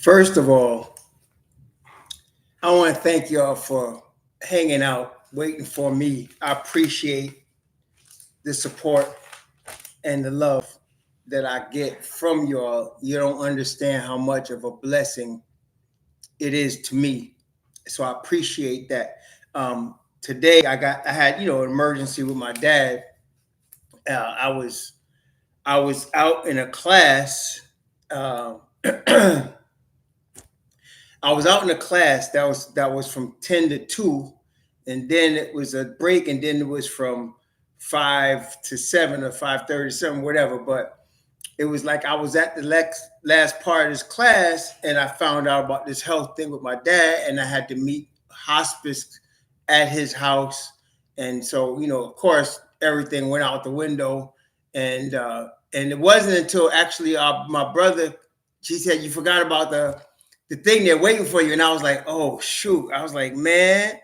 First of all, I want to thank y'all for hanging out, waiting for me. I appreciate the support and the love that I get from y'all. You don't understand how much of a blessing it is to me. So I appreciate that. Today I had an emergency with my dad. Uh, I was I was out in a class. I was out in a class that was from 10 to 2, and then it was a break, and then it was from 5 to 7 or 5:37, whatever. But it was like I was at the last part of this class, and I found out about this health thing with my dad, and I had to meet hospice at his house, and so of course, everything went out the window, and it wasn't until actually my brother, she said, "You forgot about the thing they're waiting for you," and I was like, "Oh shoot!" I was like, "Man,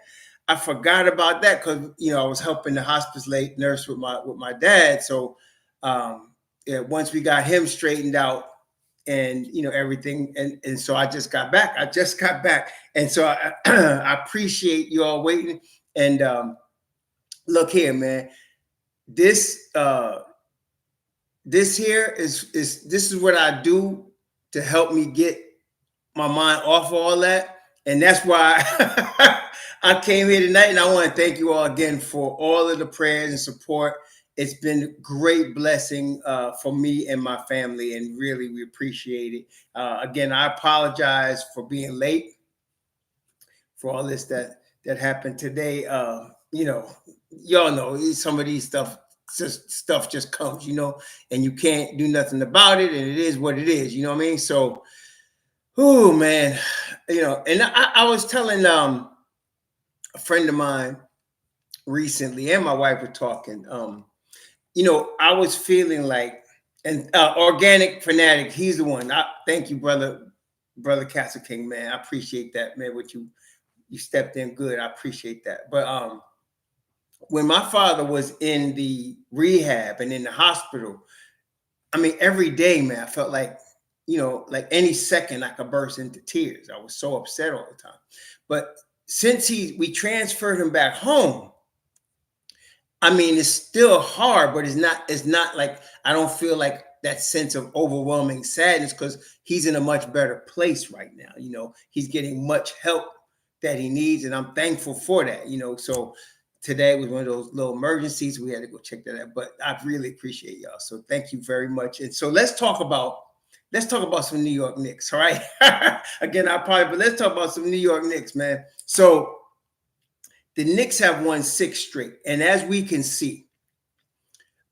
I forgot about that," because I was helping the hospice late nurse with my dad. So yeah, once we got him straightened out and everything, and so I just got back. And so I appreciate you all waiting. And look here, man. This this here is what I do to help me get my mind off of all that. And that's why I came here tonight. And I want to thank you all again for all of the prayers and support. It's been a great blessing for me and my family, and really we appreciate it. Again, I apologize for being late for all this that happened today. Y'all know some of these stuff just comes, and you can't do nothing about it, and it is what it is. You know what I mean? So, oh man, and I was telling a friend of mine recently, and my wife were talking. I was feeling like, and Organic Fanatic, he's the one. Thank you, brother Castle King, man. I appreciate that, man. What you stepped in good. I appreciate that. But when my father was in the rehab and in the hospital, I mean, every day, man, I felt like, like any second I could burst into tears. I was so upset all the time. But since we transferred him back home, I mean, it's still hard, but it's not like I don't feel like that sense of overwhelming sadness, because he's in a much better place right now. He's getting much help that he needs, and I'm thankful for that. So today was one of those little emergencies. We had to go check that out, but I really appreciate y'all. So thank you very much. And so let's talk about some New York Knicks. All right. Again, but let's talk about some New York Knicks, man. So the Knicks have won 6 straight. And as we can see,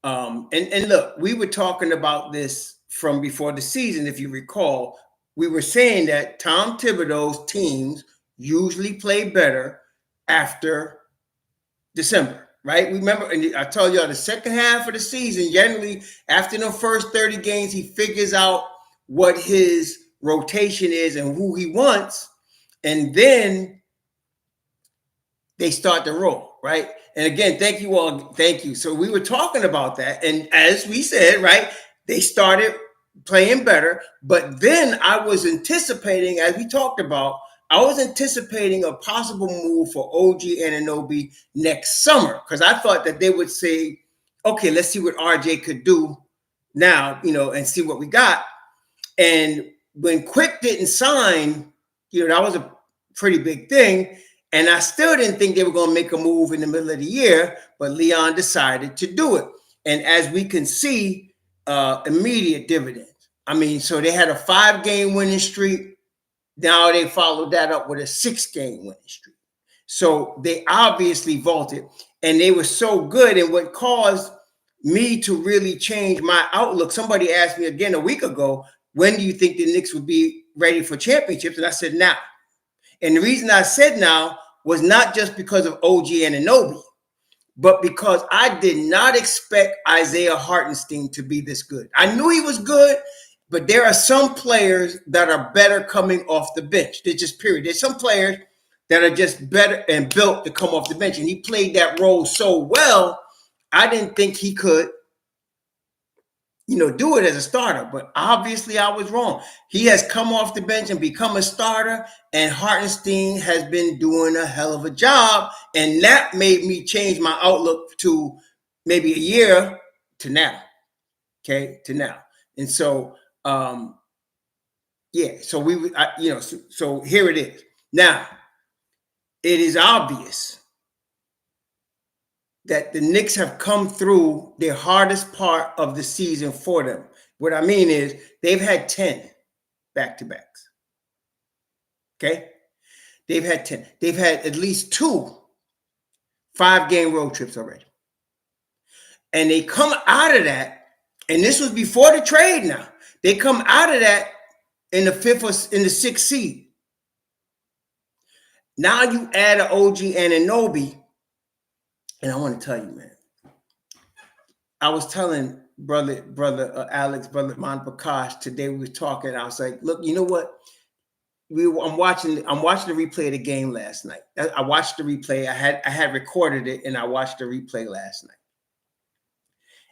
and look, we were talking about this from before the season. If you recall, we were saying that Tom Thibodeau's teams usually play better after December, right? Remember, and I told y'all the second half of the season, generally after the first 30 games, he figures out what his rotation is and who he wants. And then they start to roll, right? And again, thank you all. Thank you. So we were talking about that. And as we said, right, they started playing better. But then I was anticipating, as we talked about, I was anticipating a possible move for OG Anunoby next summer, because I thought that they would say, okay, let's see what RJ could do now, and see what we got. And when Quick didn't sign, that was a pretty big thing. And I still didn't think they were going to make a move in the middle of the year, but Leon decided to do it. And as we can see, immediate dividends. I mean, so they had a 5-game winning streak. Now they followed that up with a 6-game winning streak. So they obviously vaulted, and they were so good. And what caused me to really change my outlook, somebody asked me again a week ago, when do you think the Knicks would be ready for championships? And I said, now. And the reason I said now was not just because of OG Anunoby, but because I did not expect Isaiah Hartenstein to be this good. I knew he was good, but there are some players that are better coming off the bench. They're just period. There's some players that are just better and built to come off the bench. And he played that role so well, I didn't think he could, do it as a starter. But obviously I was wrong. He has come off the bench and become a starter, and Hartenstein has been doing a hell of a job. And that made me change my outlook to maybe a year to now. Okay, to now. And so, so so here it is. Now, it is obvious that the Knicks have come through their hardest part of the season for them. What I mean is they've had 10 back-to-backs. Okay? They've had 10. They've had at least 2 5-game road trips already. And they come out of that, and this was before the trade now. They come out of that in the 5th or in the 6th seed. Now you add an OG Anunoby. And I want to tell you, man, I was telling brother Alex, brother Prakash today, we were talking. I was like, look, you know what? I'm watching the replay of the game last night. I watched the replay. I had recorded it, and I watched the replay last night.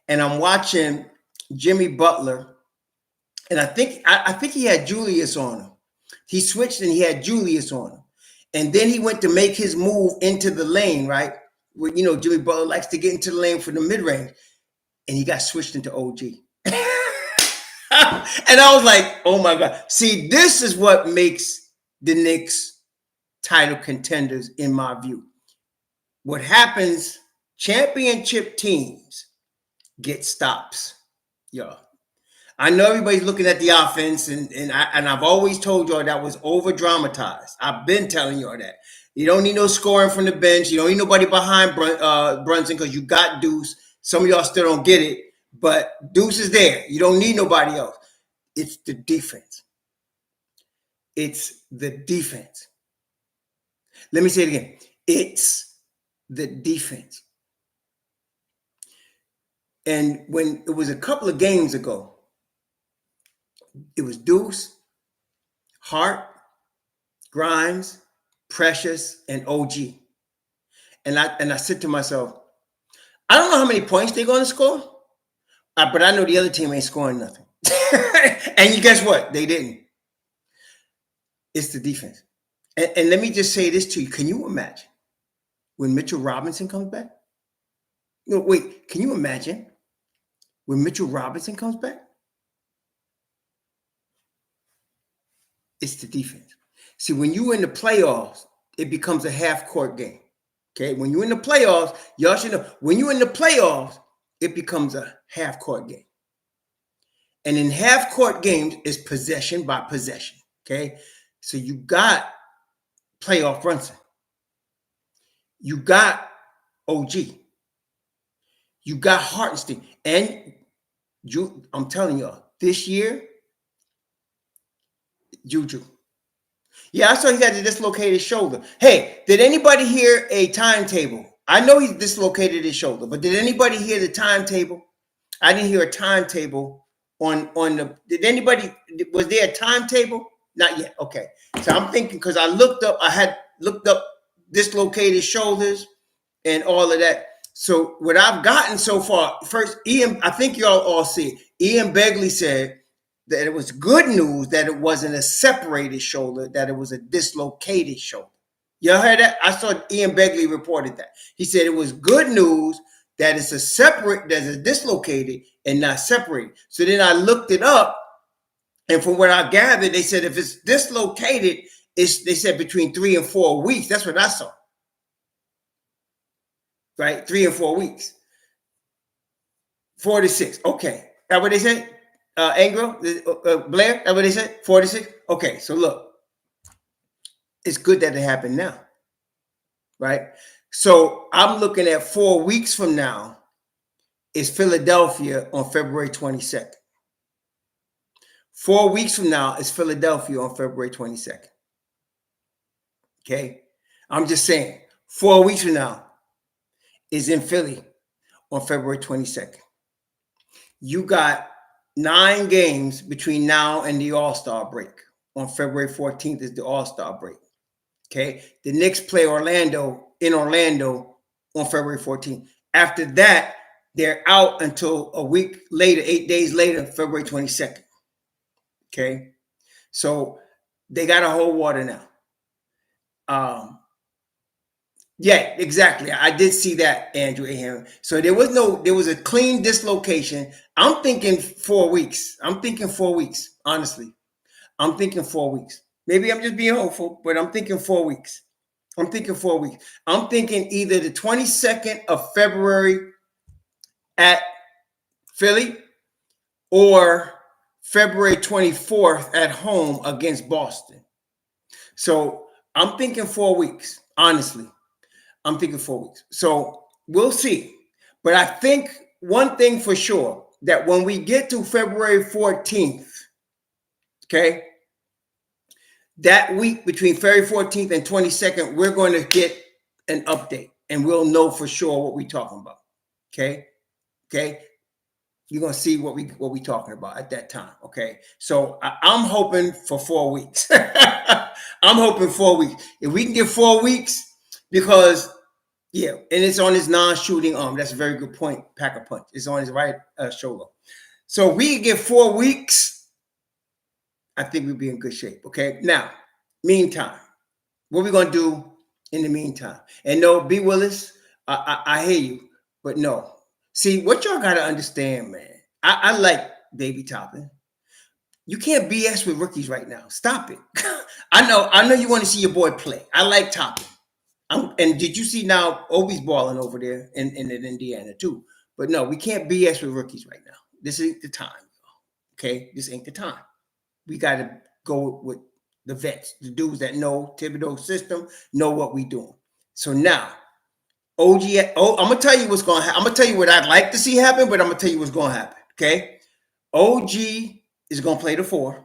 And I'm watching Jimmy Butler, and I think he had Julius on him. He switched and he had Julius on him. And then he went to make his move into the lane, right? Where, Jimmy Butler likes to get into the lane for the mid-range. And he got switched into OG. And I was like, oh my God. See, this is what makes the Knicks title contenders in my view. What happens, championship teams get stops, y'all. I know everybody's looking at the offense, and I've always told y'all that was over-dramatized. I've been telling y'all that. You don't need no scoring from the bench. You don't need nobody behind Brunson because you got Deuce. Some of y'all still don't get it, but Deuce is there. You don't need nobody else. It's the defense. It's the defense. Let me say it again. It's the defense. And when it was a couple of games ago, it was Deuce, Hart, Grimes, Precious, and OG. And I said to myself, I don't know how many points they're going to score, but I know the other team ain't scoring nothing. And you guess what? They didn't. It's the defense. And let me just say this to you. Can you imagine when Mitchell Robinson comes back? No, wait. Can you imagine when Mitchell Robinson comes back? It's the defense. See, when you're in the playoffs, it becomes a half-court game. Okay? When you're in the playoffs, y'all should know, when you're in the playoffs, it becomes a half-court game. And in half-court games, it's possession by possession. Okay? So you got playoff Brunson. You got OG. You got Hartenstein. And I'm telling y'all, this year, JuJu. Yeah, I saw he had to dislocate his shoulder. Hey, did anybody hear a timetable? I know he dislocated his shoulder, but did anybody hear the timetable? I didn't hear a timetable on the. Did anybody? Was there a timetable? Not yet. Okay. So I'm thinking because I had looked up dislocated shoulders and all of that. So what I've gotten so far, first, I think y'all all see it. Ian Begley said that it was good news that it wasn't a separated shoulder, that it was a dislocated shoulder. Y'all heard that? I saw Ian Begley reported that. He said it was good news that it's a dislocated and not separated. So then I looked it up, and from what I gathered, they said if it's dislocated, they said between 3 and 4 weeks. That's what I saw. Right? 3 and 4 weeks. 4 to 6. Okay. That's what they said? Angro, Blair, that's what they said? 4 to 6? Okay, so look. It's good that it happened now. Right? So I'm looking at 4 weeks from now is Philadelphia on February 22nd. 4 weeks from now is Philadelphia on February 22nd. Okay? I'm just saying, 4 weeks from now is in Philly on February 22nd. You got 9 games between now and the All-Star break. On February 14th is the All-Star break. Okay? The Knicks play in Orlando on February 14th. After that, They're out until a week later, 8 days later, February 22nd. Okay. So they got to hold water now. Yeah, exactly. I did see that, Andrew Ahem. So there was a clean dislocation. I'm thinking 4 weeks. Honestly. I'm thinking 4 weeks. Maybe I'm just being hopeful, but I'm thinking 4 weeks. I'm thinking either the 22nd of February at Philly or February 24th at home against Boston. So I'm thinking 4 weeks, honestly. I'm thinking 4 weeks. So we'll see. But I think one thing for sure, that when we get to February 14th, okay, that week between February 14th and 22nd, we're going to get an update and we'll know for sure what we're talking about. Okay. You're going to see what we talking about at that time. Okay. So I'm hoping for 4 weeks. I'm hoping 4 weeks. If we can get 4 weeks, because yeah, and it's on his non-shooting arm. That's a very good point. Packer punch. It's on his right shoulder. So we can get 4 weeks. I think we'll be in good shape. Okay. Now, meantime, what we gonna do in the meantime? And no, B. Willis, I hear you, but no. See, what y'all gotta understand, man. I like Baby Toppin. You can't BS with rookies right now. Stop it. I know you want to see your boy play. I like Toppin. And did you see now Obi's balling over there in Indiana too? But no, we can't BS with rookies right now. This ain't the time. Okay, this ain't the time. We got to go with the vets, the dudes that know Thibodeau's system, know what we doing. So now, I'm gonna tell you what's gonna happen. I'm gonna tell you what I'd like to see happen, but I'm gonna tell you what's gonna happen. Okay, OG is gonna play the 4,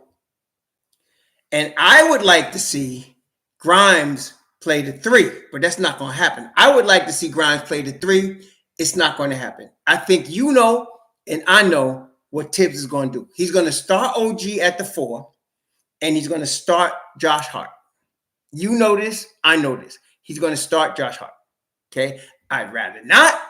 and I would like to see Grimes play the 3, but that's not going to happen. I would like to see Grimes play the 3. It's not going to happen. I think you know, and I know what Tibbs is going to do. He's going to start OG at the 4, and he's going to start Josh Hart. You know this. I know this. He's going to start Josh Hart. Okay. I'd rather not,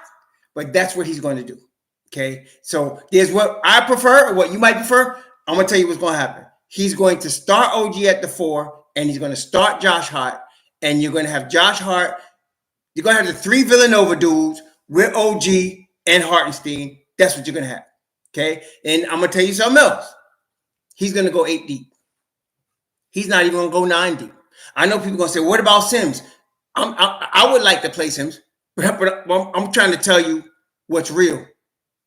but that's what he's going to do. Okay. So there's what I prefer, or what you might prefer. I'm going to tell you what's going to happen. He's going to start OG at the 4, and he's going to start Josh Hart. And you're going to have Josh Hart. You're going to have the 3 Villanova dudes with OG and Hartenstein. That's what you're going to have. Okay. And I'm going to tell you something else. He's going to go 8 deep. He's not even going to go 9 deep. I know people are going to say, what about Sims? I would like to play Sims, but I'm trying to tell you what's real.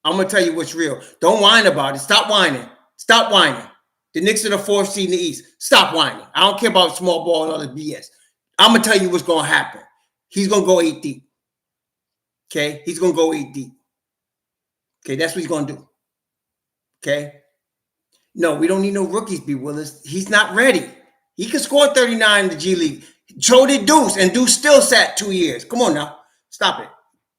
I'm going to tell you what's real. Don't whine about it. Stop whining. Stop whining. The Knicks are the 4th seed in the East. Stop whining. I don't care about small ball and all the BS. I'm going to tell you what's going to happen. He's going to go 8 deep. Okay? He's going to go 8 deep. Okay? That's what he's going to do. Okay? No, we don't need no rookies, B. Willis. He's not ready. He can score 39 in the G League. So did Deuce, and Deuce still sat 2 years. Come on now. Stop it.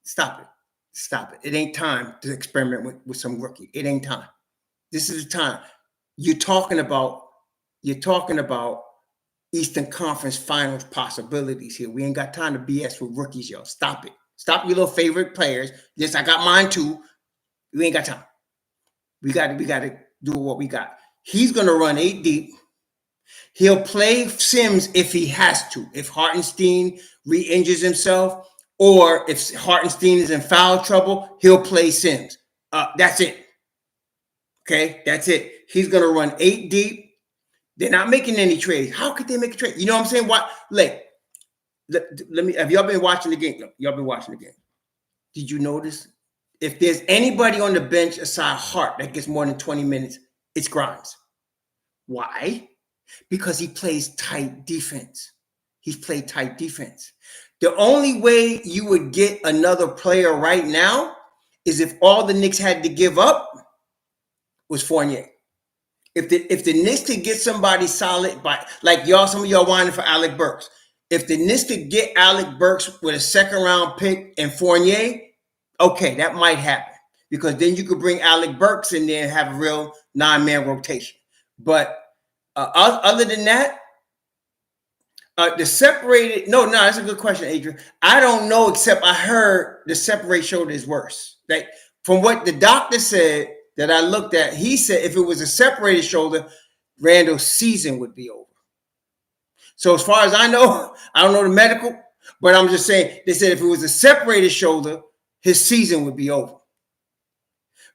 Stop it. Stop it. It ain't time to experiment with some rookie. It ain't time. This is the time. You're talking about Eastern Conference Finals possibilities here. We ain't got time to BS with rookies, yo. Stop it. Stop your little favorite players. Yes, I got mine too. We ain't got time. We got to do what we got. He's going to run 8 deep. He'll play Sims if he has to. If Hartenstein re-injures himself, or if Hartenstein is in foul trouble, he'll play Sims. That's it. Okay, that's it. He's going to run 8 deep. They're not making any trades. How could they make a trade? You know what I'm saying? What? Like, let me. Have y'all been watching the game? Y'all been watching the game. Did you notice? If there's anybody on the bench aside Hart that gets more than 20 minutes, it's Grimes. Why? Because he plays tight defense. He's played tight defense. The only way you would get another player right now is if all the Knicks had to give up was Fournier. If the Knicks could get somebody solid, by like y'all, some of y'all whining for Alec Burks. If the Knicks could get Alec Burks with a 2nd round pick and Fournier, okay, that might happen, because then you could bring Alec Burks in there and have a real 9-man rotation. But other than that, the separated. No, that's a good question, Adrian. I don't know, except I heard the separate shoulder is worse. Like From what the doctor said that I looked at, he said if it was a separated shoulder, Randle's season would be over. So as far as I know, I don't know the medical, but I'm just saying, they said if it was a separated shoulder, his season would be over.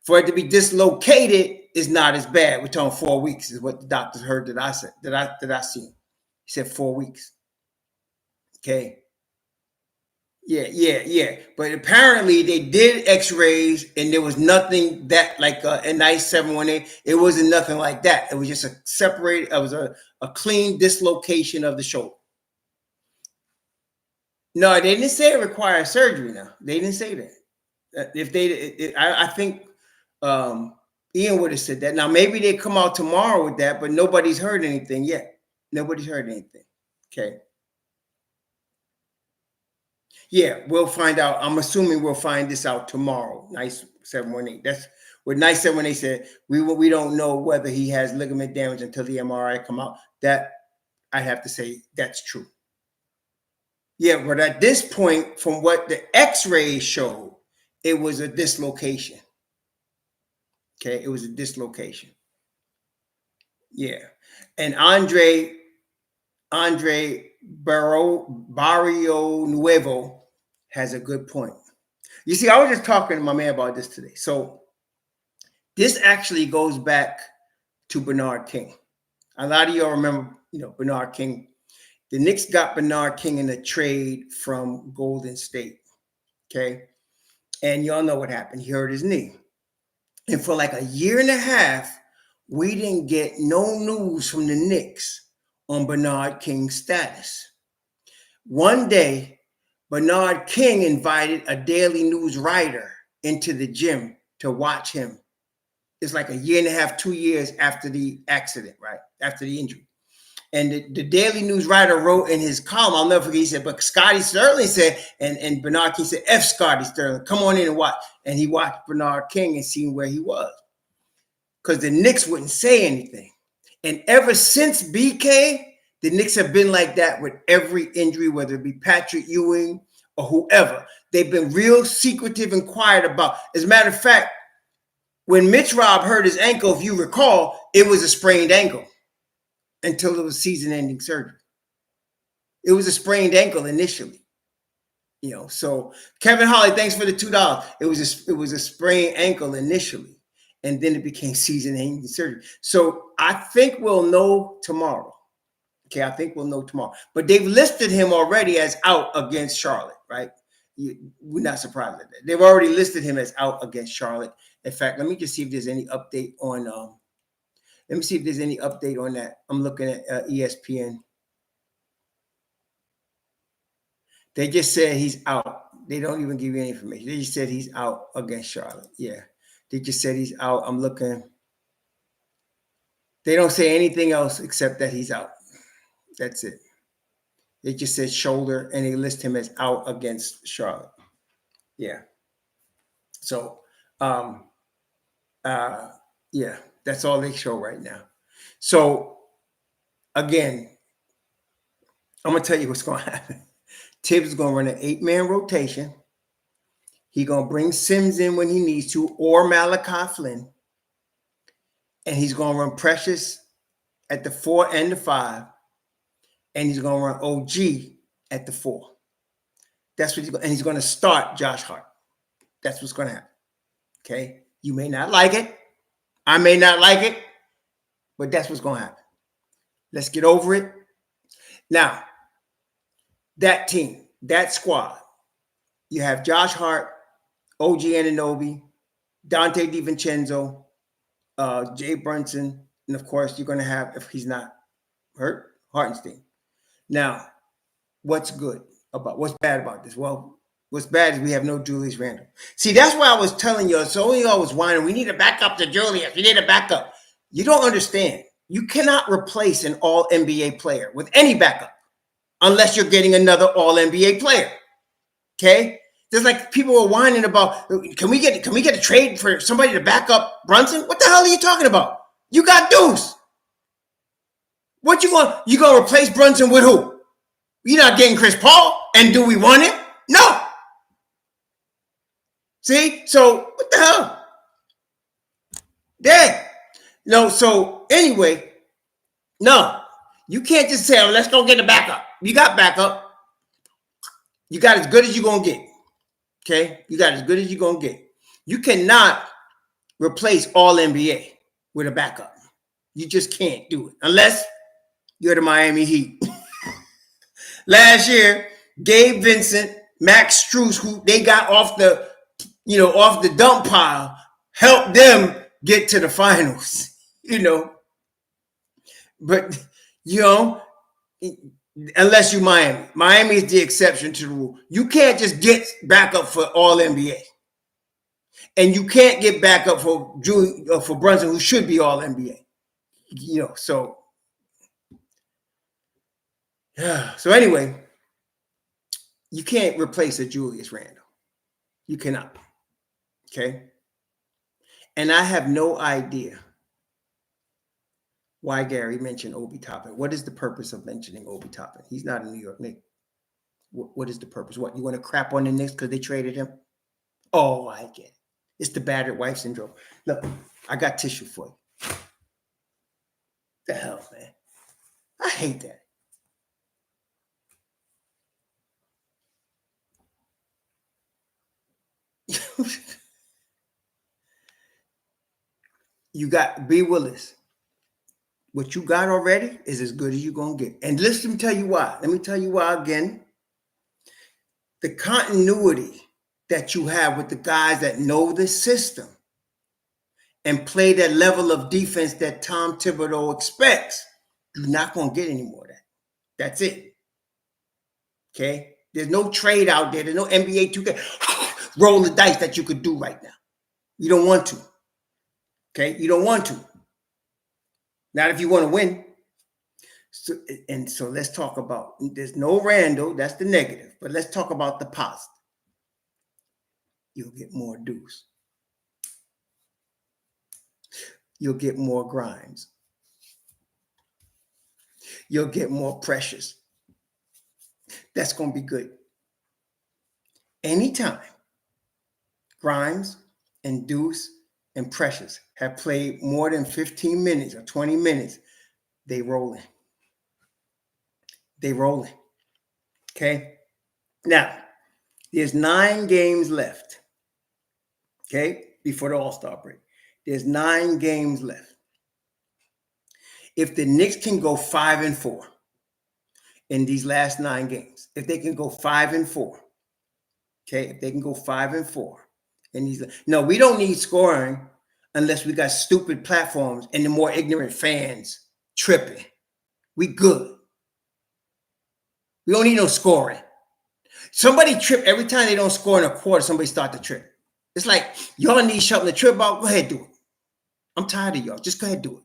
For it to be dislocated is not as bad. We're talking 4 weeks is what the doctors heard that I said, that I seen. He said 4 weeks. Okay. Yeah. But apparently they did x-rays and there was nothing that like a nice 718. It wasn't nothing like that. It was just a separated, it was a clean dislocation of the shoulder. No, they didn't say it requires surgery now. They didn't say that. If they, I think Ian would have said that. Now, maybe they come out tomorrow with that, but nobody's heard anything yet. Nobody's heard anything. Okay. Yeah, we'll find out. I'm assuming we'll find this out tomorrow. Nice 718. That's what Nice 718 said. We don't know whether he has ligament damage until the MRI come out. That I have to say that's true. Yeah, but at this point, from what the X-rays showed, it was a dislocation. Okay, it was a dislocation. Yeah, and Andre Barrio Nuevo has a good point. You see, I was just talking to my man about this today. So this actually goes back to Bernard King. A lot of y'all remember, Bernard King. The Knicks got Bernard King in a trade from Golden State. Okay, and y'all know what happened. He hurt his knee. And for like a year and a half, we didn't get no news from the Knicks on Bernard King's status. One day, Bernard King invited a Daily News writer into the gym to watch him. It's like a year and a half, 2 years after the accident, right? After the injury. And the Daily News writer wrote in his column, I'll never forget, he said, but Scotty Sterling said, and Bernard King said, F Scotty Sterling, come on in and watch. And he watched Bernard King and seen where he was. Because the Knicks wouldn't say anything. And ever since BK, the Knicks have been like that with every injury, whether it be Patrick Ewing or whoever. They've been real secretive and quiet about. As a matter of fact, when Mitch Rob hurt his ankle, if you recall, it was a sprained ankle until it was season-ending surgery. It was a sprained ankle initially. So Kevin Holly, thanks for the $2. It was a sprained ankle initially, and then it became season-ending surgery. So I think we'll know tomorrow. Okay, I think we'll know tomorrow. But they've listed him already as out against Charlotte, right? We're not surprised at that. They've already listed him as out against Charlotte. In fact, let me just see if there's any update on. Let me see if there's any update on that. I'm looking at ESPN. They just said he's out. They don't even give you any information. They just said he's out against Charlotte. Yeah, they just said he's out. I'm looking. They don't say anything else except that he's out. That's it. They just said shoulder, and they list him as out against Charlotte. Yeah. So, yeah, that's all they show right now. So, again, I'm going to tell you what's going to happen. Tibbs is going to run an 8-man rotation. He's going to bring Sims in when he needs to, or Malachi Flynn. And he's going to run Precious at the 4 and the 5. And he's going to run OG at the 4. That's what he's going to, and he's going to start Josh Hart. That's what's going to happen. Okay? You may not like it. I may not like it. But that's what's going to happen. Let's get over it. Now, that team, that squad, you have Josh Hart, OG Anunoby, Dante DiVincenzo, Jay Brunson, and of course, you're going to have, if he's not hurt, Hartenstein. Now, what's bad about this? Well, what's bad is we have no Julius Randle. See, that's why I was telling you, so y'all was whining, we need a backup to Julius. We need a backup. You don't understand. You cannot replace an all-NBA player with any backup unless you're getting another all-NBA player. Okay? Just like people were whining about, can we get a trade for somebody to back up Brunson? What the hell are you talking about? You got Deuce. What you gonna replace Brunson with who? You're not getting Chris Paul. And do we want him? No. See? So what the hell? Dang. No, so anyway, no. You can't just say, oh, let's go get the backup. You got backup. You got as good as you're going to get. Okay? You got as good as you're going to get. You cannot replace all NBA with a backup. You just can't do it unless you're the Miami Heat. Last year, Gabe Vincent, Max Strus, who they got off the dump pile, helped them get to the finals. But unless you Miami. Miami is the exception to the rule. You can't just get backup for all NBA. And you can't get backup for Brunson, who should be all NBA. So anyway, you can't replace a Julius Randle. You cannot. Okay? And I have no idea why Gary mentioned Obi Toppin. What is the purpose of mentioning Obi Toppin? He's not a New York Knick. What is the purpose? What, you want to crap on the Knicks because they traded him? Oh, I get it. It's the battered wife syndrome. Look, I got tissue for you. The hell, man. I hate that. You got B. Willis. What you got already is as good as you're going to get. And let me tell you why. Let me tell you why again. The continuity that you have with the guys that know the system and play that level of defense that Tom Thibodeau expects, you're not going to get any more of that. That's it. Okay? There's no trade out there. There's no NBA 2K roll the dice that you could do right now. You don't want to. Okay? You don't want to. Not if you want to win. So let's talk about, there's no Randle, that's the negative, but let's talk about the positive. You'll get more Deuce. You'll get more Grimes. You'll get more Precious. That's going to be good. Anytime Grimes and Deuce and Precious have played more than 15 minutes or 20 minutes, they rolling. They rolling. Okay? Now, there's 9 games left. Okay? Before the All-Star break. There's 9 games left. If the Knicks can go 5-4 in these last 9 games, if they can go 5-4, okay? If they can go 5-4 in these, no, we don't need scoring unless we got stupid platforms and the more ignorant fans tripping. We good. We don't need no scoring. Somebody trip every time they don't score in a quarter. Somebody start to trip. It's like y'all need something to trip about. Go ahead, do it. I'm tired of y'all. Just go ahead, do it.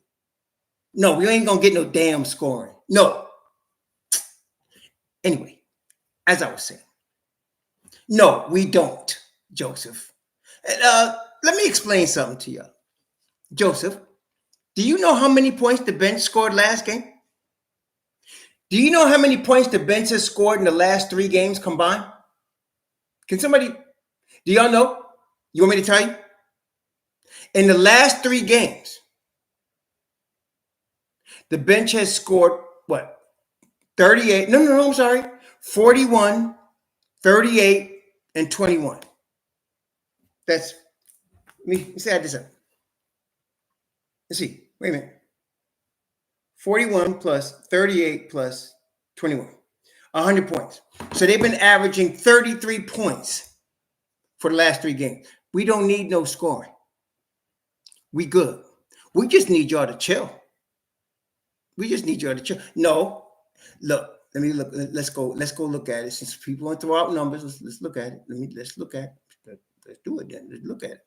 No, we ain't gonna get no damn scoring. No. Anyway, as I was saying, no, we don't, Joseph. Let me explain something to you, Joseph. Do you know how many points the bench scored last game? Do you know how many points the bench has scored in the last 3 games combined? Can somebody, do y'all know? You want me to tell you? In the last 3 games, the bench has scored, what, 38? No, I'm sorry. 41, 38, and 21. That's, let me add this up. Let's see. Wait a minute. 41 plus 38 plus 21. 100 points. So they've been averaging 33 points for the last 3 games. We don't need no scoring. We good. We just need y'all to chill. We just need y'all to chill. No, look. Let me look. Let's go look at it. Since people want to throw out numbers, let's look at it. Let's look at it. Let's do it then. Let's look at it.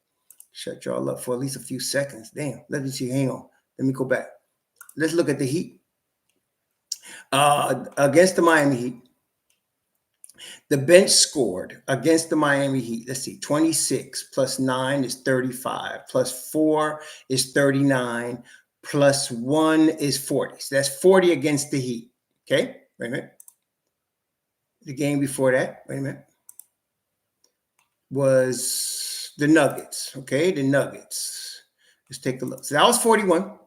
Shut y'all up for at least a few seconds. Damn. Let me see. Hang on. Let me go back. Let's look at the Heat. Against the Miami Heat, the bench scored against the Miami Heat. Let's see. 26 plus 9 is 35. Plus 4 is 39. Plus 1 is 40. So that's 40 against the Heat. Okay. Wait a minute. The game before that, wait a minute, was the Nuggets. Okay, the Nuggets. Let's take a look. So that was 41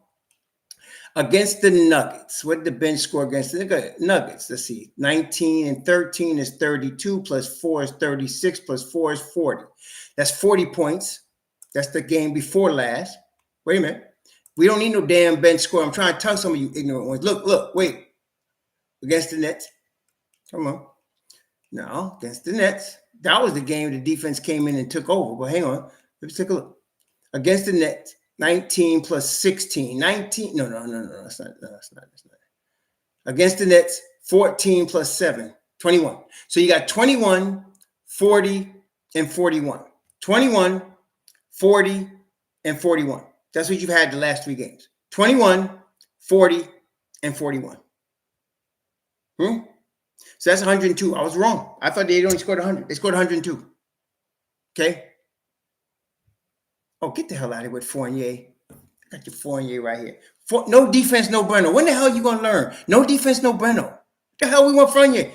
against the Nuggets. What did the bench score against the Nuggets? Let's see. 19 and 13 is 32, plus 4 is 36, plus 4 is 40. That's 40 points. That's the game before last. Wait a minute. We don't need no damn bench score. I'm trying to tell some of you ignorant ones. Look, wait. Against the Nets. Come on. No, against the Nets. That was the game the defense came in and took over. But hang on. Let's take a look. Against the Nets, 19 plus 16. 19. No. That's not. Against the Nets, 14 plus 7. 21. So you got 21, 40, and 41. 21, 40, and 41. That's what you've had the last 3 games. 21, 40, and 41. So that's 102. I was wrong. I thought they only scored 100. They scored 102. Okay? Oh, get the hell out of here with Fournier. I got your Fournier right here. No defense, no Breno. When the hell are you going to learn? No defense, no Breno. What the hell we want Fournier?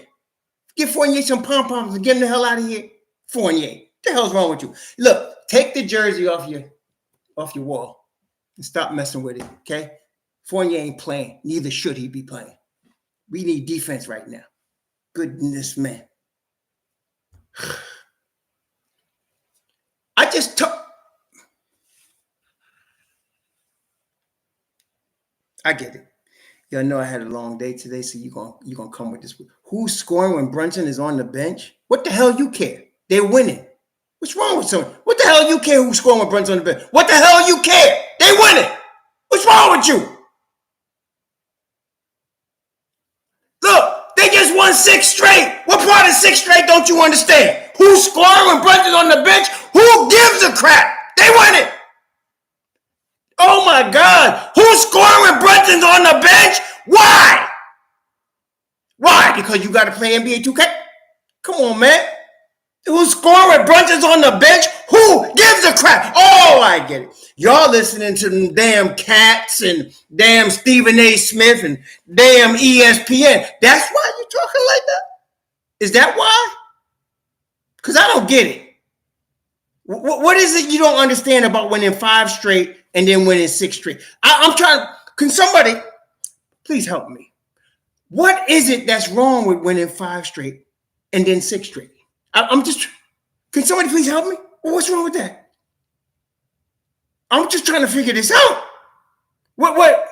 Give Fournier some pom-poms and get him the hell out of here. Fournier. What the hell's wrong with you? Look, take the jersey off your wall and stop messing with it, okay? Fournier ain't playing. Neither should he be playing. We need defense right now. Goodness, man. I just took. I get it. Y'all know I had a long day today, so you're gonna come with this. Who's scoring when Brunson is on the bench? What the hell you care? They're winning. What's wrong with someone? What the hell you care who's scoring when Brunson's on the bench? What the hell you care? They winning. What's wrong with you? Look, they just won 6 straight. What part of 6 straight don't you understand? Who's scoring when Brunson's on the bench? Who gives a crap? They winning. Oh my God. Who's scoring when Brunson's on the bench? Why? Why? Because you got to play NBA 2K? Come on, man. Who's scoring when Brunson's on the bench? Who gives a crap? Oh, I get it. Y'all listening to them damn Cats and damn Stephen A. Smith and damn ESPN. That's why you're talking like that? Is that why? Because I don't get it. What is it you don't understand about winning 5 straight and then winning 6 straight? I'm trying. Can somebody please help me? What is it that's wrong with winning 5 straight and then 6 straight? I'm just. Can somebody please help me? What's wrong with that? I'm just trying to figure this out. What?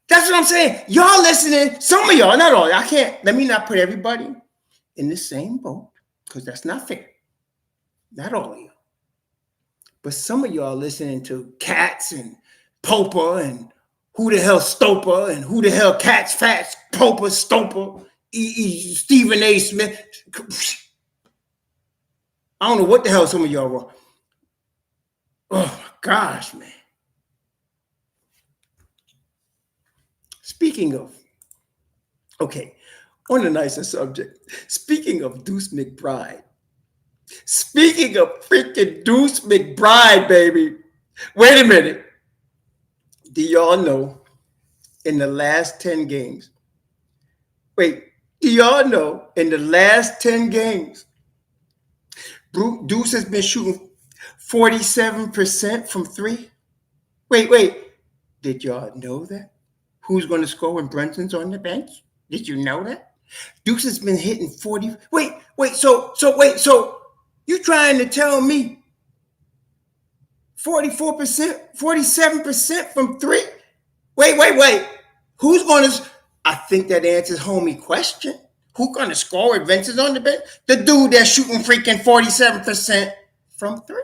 That's what I'm saying. Y'all listening. Some of y'all, not all. I can't. Let me not put everybody in the same boat because that's not fair. Not all of you. But some of y'all listening to Cats and Popa and who the hell Stopa and who the hell Cats, Fats, Popa, Stopa, Stephen A. Smith. I don't know what the hell some of y'all were. Oh my gosh, man. Speaking of, okay, on a nicer subject. Speaking of Deuce McBride. Speaking of freaking Deuce McBride, baby. Wait a minute. Do y'all know in the last 10 games? Wait, do y'all know in the last 10 games, Deuce has been shooting 47% from 3? Wait. Did y'all know that? Who's going to score when Brunson's on the bench? Did you know that? Deuce has been hitting 40. Wait. So you trying to tell me 44%, 47% from 3? Wait. Who's going to? I think that answers homie question. Who's going to score when Brunson's on the bench? The dude that's shooting freaking 47% from 3.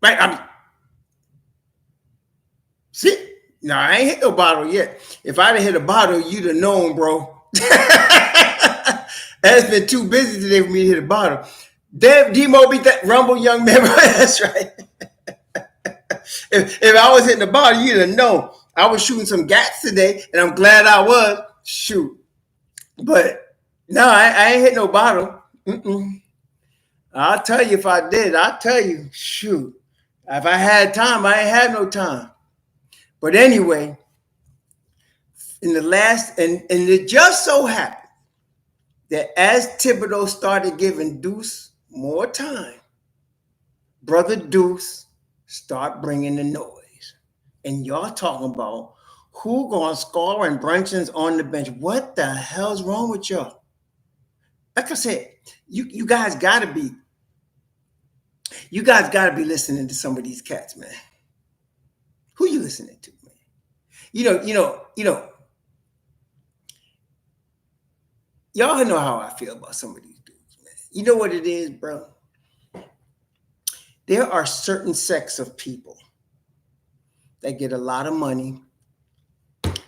Right? I mean, see? No, I ain't hit no bottle yet. If I'd have hit a bottle, you'd have known, bro. It's been too busy today for me to hit a bottle. D-Mo beat that Rumble young man. That's right. If I was hitting the bottle, you'd have known. I was shooting some gats today, and I'm glad I was. Shoot. But no, I ain't hit no bottle. I'll tell you if I did. I'll tell you. Shoot. If I had time, I ain't had no time. But anyway, in the last, and it just so happened that as Thibodeau started giving Deuce more time, Brother Deuce start bringing the noise. And y'all talking about who gonna score and Brunson's on the bench. What the hell's wrong with y'all? Like I said, you guys gotta be listening to some of these cats, man. Who you listening to, man? Y'all know how I feel about some of these dudes, man. You know what it is, bro? There are certain sects of people that get a lot of money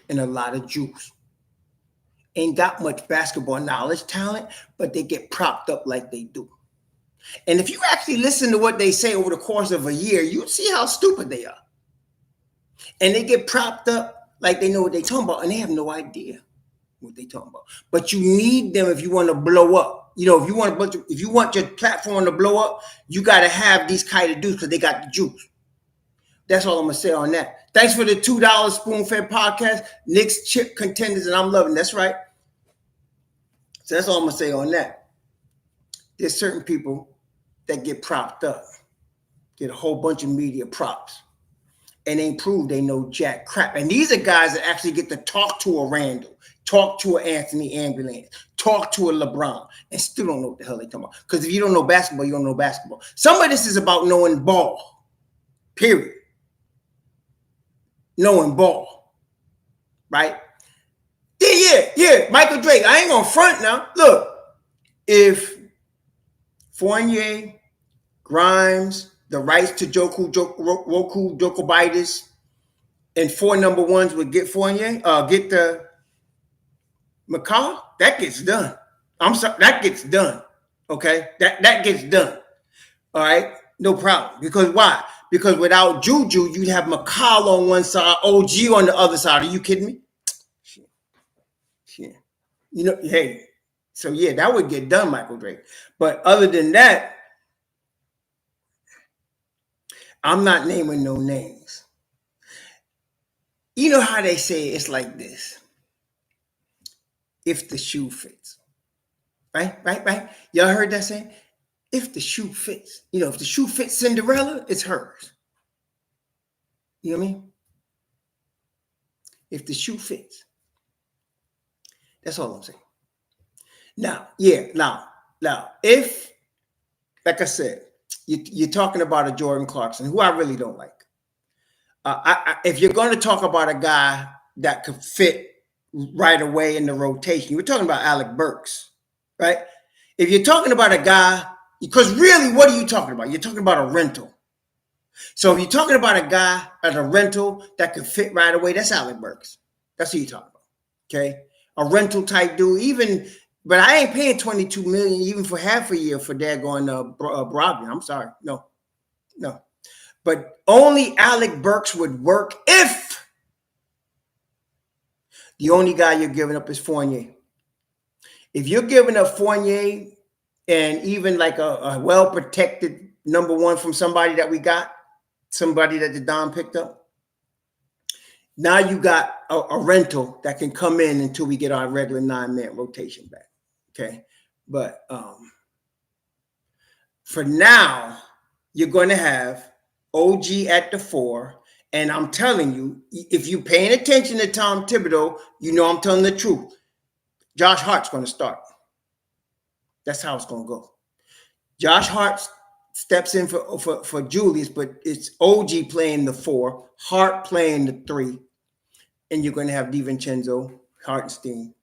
and a lot of juice. Ain't got much basketball knowledge, talent, but they get propped up like they do. And if you actually listen to what they say over the course of a year, you'll see how stupid they are. And they get propped up like they know what they're talking about, and they have no idea what they're talking about. But you need them if you want to blow up. If you want your platform to blow up, you got to have these kind of dudes because they got the juice. That's all I'm gonna say on that. Thanks for the $2 spoon-fed podcast. Knicks chip contenders, and I'm loving. That's right. So that's all I'm gonna say on that. There's certain people that get propped up, get a whole bunch of media props, and ain't proved they know jack crap. And these are guys that actually get to talk to a Randle, talk to an Anthony Ambulance, talk to a LeBron, and still don't know what the hell they talking about. Because if you don't know basketball, you don't know basketball. Some of this is about knowing ball, period. Knowing ball, right? Yeah. Michael Drake, I ain't gonna front now. Look, if Fournier, Grimes, the rights to Roku, Jokobitis, and 4 number ones would get Fournier, get the Mikal, that gets done. I'm sorry, that gets done. Okay, that gets done. All right, no problem. Because why? Because without JuJu, you'd have Mikal on one side, OG on the other side. Are you kidding me? Shit. Hey, so yeah, that would get done, Michael Drake. But other than that, I'm not naming no names. You know how they say it's like this. If the shoe fits. Right? Y'all heard that saying? If the shoe fits. If the shoe fits Cinderella, it's hers. You know what I mean? If the shoe fits. That's all I'm saying. Now, if, like I said, you're talking about a Jordan Clarkson, who I really don't like. If you're going to talk about a guy that could fit right away in the rotation, we're talking about Alec Burks, right? If you're talking about a guy, because really, what are you talking about? You're talking about a rental. So if you're talking about a guy at a rental that could fit right away, that's Alec Burks. That's who you're talking about, okay? A rental type dude, but I ain't paying $22 million even for half a year for daggone Brogdon. I'm sorry, no. But only Alec Burks would work if the only guy you're giving up is Fournier. If you're giving up Fournier and even like a well-protected number one from somebody that we got, somebody that the Don picked up, now you got a rental that can come in until we get our regular 9-man rotation back. Okay. But for now, you're going to have OG at the 4. And I'm telling you, if you're paying attention to Tom Thibodeau, I'm telling the truth. Josh Hart's going to start. That's how it's going to go. Josh Hart steps in for Julius, but it's OG playing the 4, Hart playing the 3, and you're going to have DiVincenzo, Hartenstein,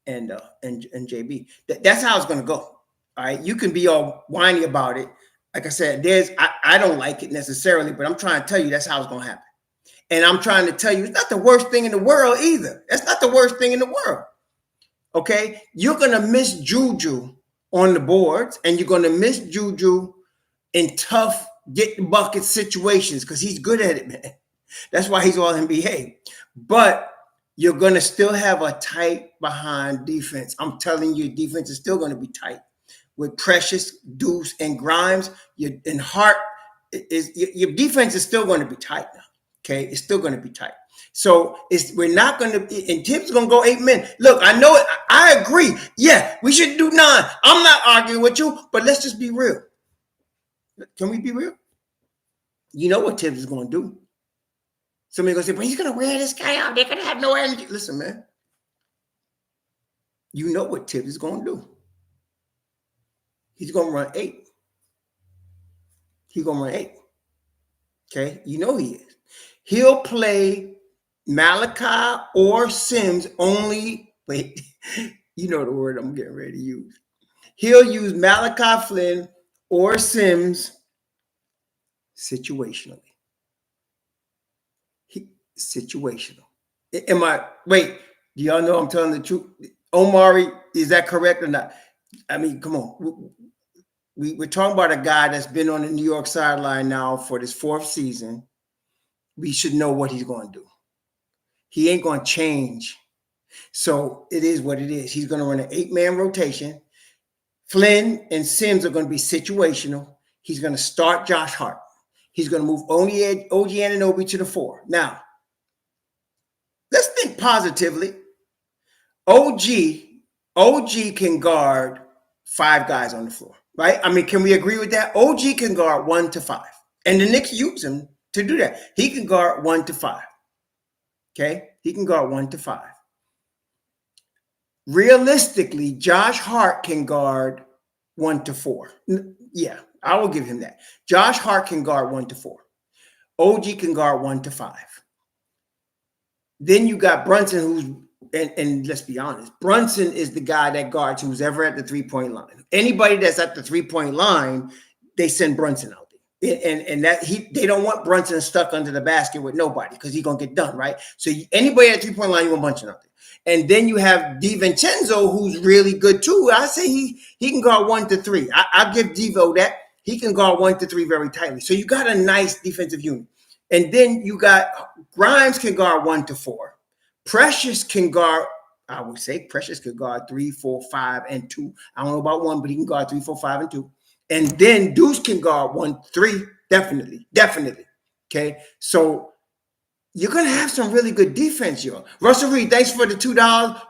and JB. That's how it's going to go. All right, you can be all whiny about it. Like I said, I don't like it necessarily, but I'm trying to tell you that's how it's going to happen. And I'm trying to tell you it's not the worst thing in the world either. That's not the worst thing in the world. Okay, you're going to miss JuJu on the boards, and you're going to miss JuJu in tough get the bucket situations because he's good at it, man. That's why he's all NBA. But you're going to still have a tight behind defense. I'm telling you, defense is still going to be tight with Precious, Deuce, and Grimes. Your defense is still going to be tight now. Okay, it's still going to be tight. So we're not going to, and Tibbs going to go 8 men. Look, I know it. I agree. Yeah, we should do 9. I'm not arguing with you, but let's just be real. Can we be real? You know what Tibbs is going to do. Somebody going to say, but he's going to wear this guy out. They're going to have no energy. Listen, man. You know what Tibbs is going to do. He's going to run 8. He's going to run 8. Okay? You know he is. He'll play Malachi or Sims only. Wait, you know the word I'm getting ready to use. He'll use Malachi Flynn or Sims situationally. Situational. Wait, do y'all know I'm telling the truth? Omari, is that correct or not? I mean, come on. We're talking about a guy that's been on the New York sideline now for this 4th season. We should know what he's going to do. He ain't going to change. So it is what it is. He's going to run an 8-man rotation. Flynn and Sims are going to be situational. He's going to start Josh Hart. He's going to move OG Anunoby to the 4. Now, let's think positively. OG can guard 5 guys on the floor, right? I mean, can we agree with that? OG can guard 1 to 5. And the Knicks use him to do that. He can guard 1 to 5. Okay? He can guard 1 to 5. Realistically, Josh Hart can guard 1 to 4. Yeah, I will give him that. Josh Hart can guard 1 to 4. OG can guard 1 to 5. Then you got Brunson, who's, and let's be honest, Brunson is the guy that guards who's ever at the 3-point line. Anybody that's at the 3-point line, they send Brunson out there. And that they don't want Brunson stuck under the basket with nobody because he's going to get done, right? So anybody at 3-point line, you want Brunson out there. And then you have DiVincenzo, who's really good too. I say he can guard 1 to 3. I'll give Devo that. He can guard 1 to 3 very tightly. So you got a nice defensive unit. And then you got Grimes can guard 1 to 4. Precious can guard, I would say Precious could guard 3, 4, 5, and 2. I don't know about 1, but he can guard 3, 4, 5, and 2. And then Deuce can guard 1, 3. Definitely. Okay. So you're going to have some really good defense, y'all. Russell Reed, thanks for the $2.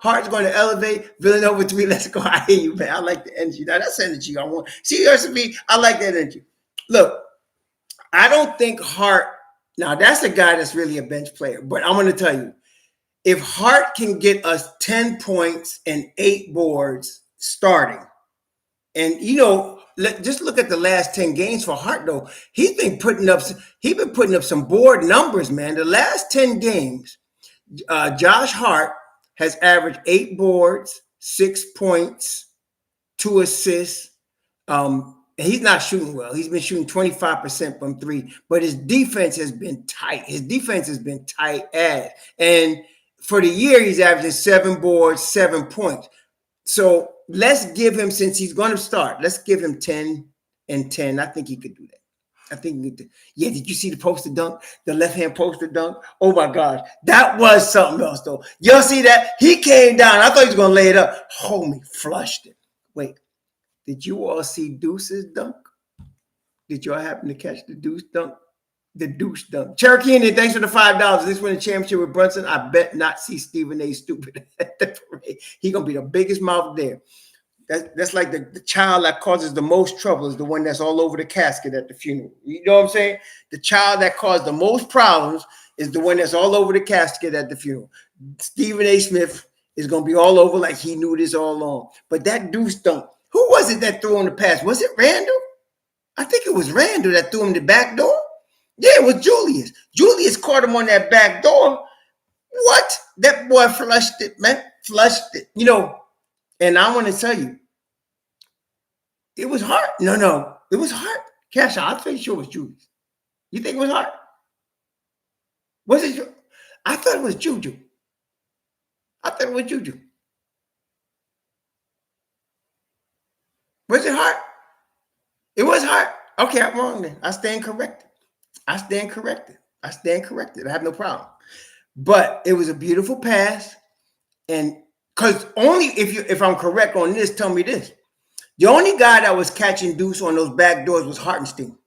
Hart's going to elevate. Villanova 3, let's go. I hear you, man. I like the energy. Now, that's energy I want. See, Russell Reed, I like that energy. Look, I don't think Hart, now that's a guy that's really a bench player, but I'm going to tell you, if Hart can get us 10 points and 8 boards starting, and, just look at the last 10 games for Hart, though. He's been putting up some board numbers, man. The last 10 games, Josh Hart has averaged 8 boards, 6 points, 2 assists. He's not shooting well. He's been shooting 25% from 3, but his defense has been tight. And for the year, he's averaging 7 boards, 7 points. So let's give him, since he's going to start, let's give him 10 and 10. I think he could do that. I think he could. Yeah, did you see the poster dunk? The left-hand poster dunk? Oh, my gosh. That was something else, though. Y'all see that? He came down. I thought he was going to lay it up. Homie flushed it. Wait, did you all see Deuce's dunk? Did y'all happen to catch the Deuce dunk? The Deuce dunk. Cherokee Indian, thanks for the $5. This win the championship with Brunson. I bet not see Stephen A. stupid at the parade. He's going to be the biggest mouth there. That's like the child that causes the most trouble is the one that's all over the casket at the funeral. You know what I'm saying? The child that caused the most problems is the one that's all over the casket at the funeral. Stephen A. Smith is going to be all over like he knew this all along. But that Deuce dunk, who was it that threw him the pass? Was it Randle? I think it was Randle that threw him the back door. Yeah, it was Julius. Julius caught him on that back door. What? That boy flushed it, man. Flushed it. And I want to tell you, it was Hart. No, it was Hart. Cash out. I'm pretty sure it was Julius. You think it was Hart? Was it? I thought it was JuJu. Was it Hart? It was Hart. Okay, I'm wrong then. I stand corrected. I have no problem. But it was a beautiful pass. And because only if I'm correct on this, tell me this. The only guy that was catching Deuce on those back doors was Hartenstein.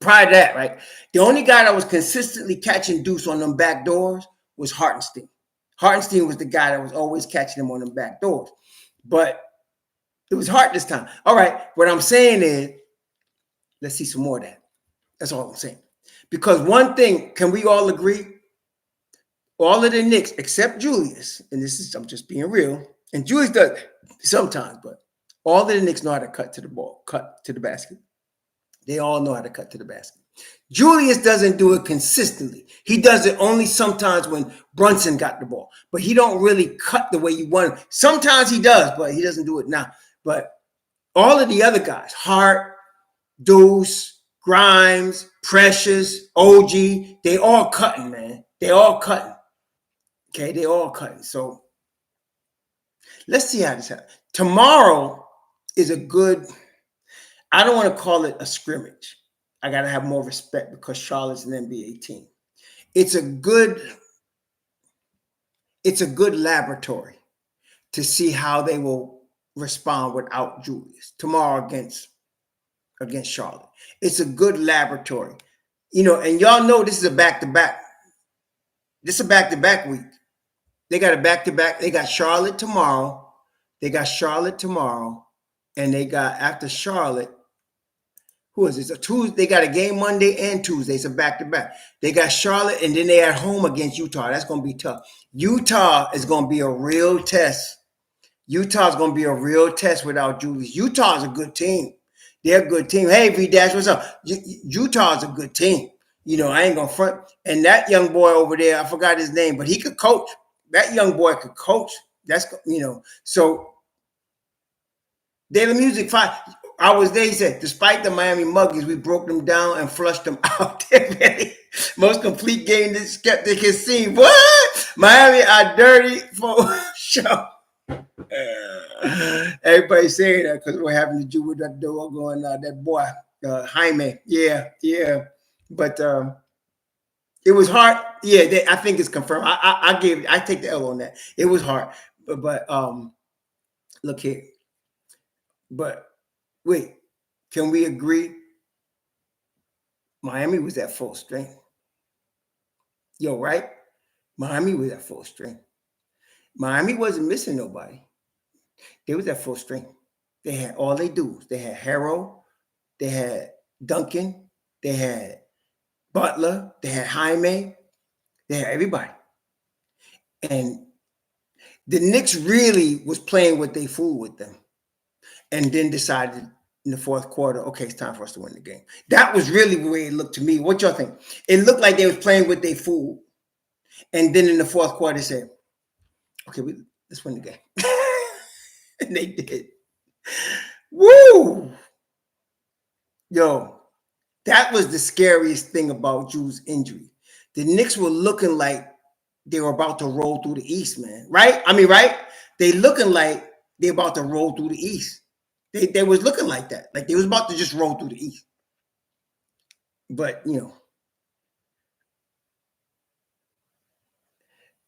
prior to that, right? The only guy that was consistently catching deuce on them back doors was Hartenstein. Hartenstein was the guy that was always catching him on them back doors. But it was Hart this time. All right, what I'm saying is, let's see some more of that. That's all I'm saying. Because one thing, can we all agree? All of the Knicks, except Julius, and this is, I'm just being real, and Julius does sometimes, but all of the Knicks know how to cut to the ball, cut to the basket. They all know how to cut to the basket. Julius doesn't do it consistently. He does it only sometimes when Brunson got the ball, but he don't really cut the way you want him. Sometimes he does, but he doesn't do it now. But all of the other guys, Hart, Deuce, Grimes, Precious, OG, they all cutting, man. They all cutting. Okay, they all cutting. So let's see how this happens. Tomorrow is a good, I don't want to call it a scrimmage. I got to have more respect because Charlotte's an NBA team. It's a good laboratory to see how they will respond without Julius tomorrow against Charlotte. It's a good laboratory. You know, and y'all know this is a back-to-back. This is a back-to-back week. They got a back-to-back. They got Charlotte tomorrow. And they got, after Charlotte, who is this? A Tuesday. They got a game Monday and Tuesday. It's a back-to-back. They got Charlotte, and then they at home against Utah. That's going to be tough. Utah is going to be a real test. Utah's going to be a real test without Julius. Utah's a good team. They're a good team. Hey, V-Dash, what's up? Utah's a good team. You know, I ain't going to front. And that young boy over there, I forgot his name, but he could coach. That young boy could coach. That's, you know, so Daily Music 5. I was there, he said, despite the Miami Muggies, we broke them down and flushed them out. Most complete game this skeptic has seen. What? Miami are dirty for sure. Everybody saying that because we're having to do with that dog going, that boy, Jaime. Yeah. But it was hard. Yeah, I think it's confirmed. I take the L on that. It was hard. But look here. But wait, can we agree? Miami was at full strength. Yo, right? Miami was at full strength. Miami wasn't missing nobody. They was at full strength. They had all they do. They had Harrow, they had Duncan, they had Butler, they had Jaime, they had everybody. And the Knicks really was playing with their fool with them. And then decided in the fourth quarter, okay, it's time for us to win the game. That was really the way it looked to me. What y'all think? It looked like they was playing with their fool. And then in the fourth quarter, they said, okay, let's win the game. And they did. Woo! Yo, that was the scariest thing about Ju's injury. The Knicks were looking like they were about to roll through the East, man. Right? I mean, right? They looking like they about to roll through the East. They was looking like that. Like they was about to just roll through the East. But, you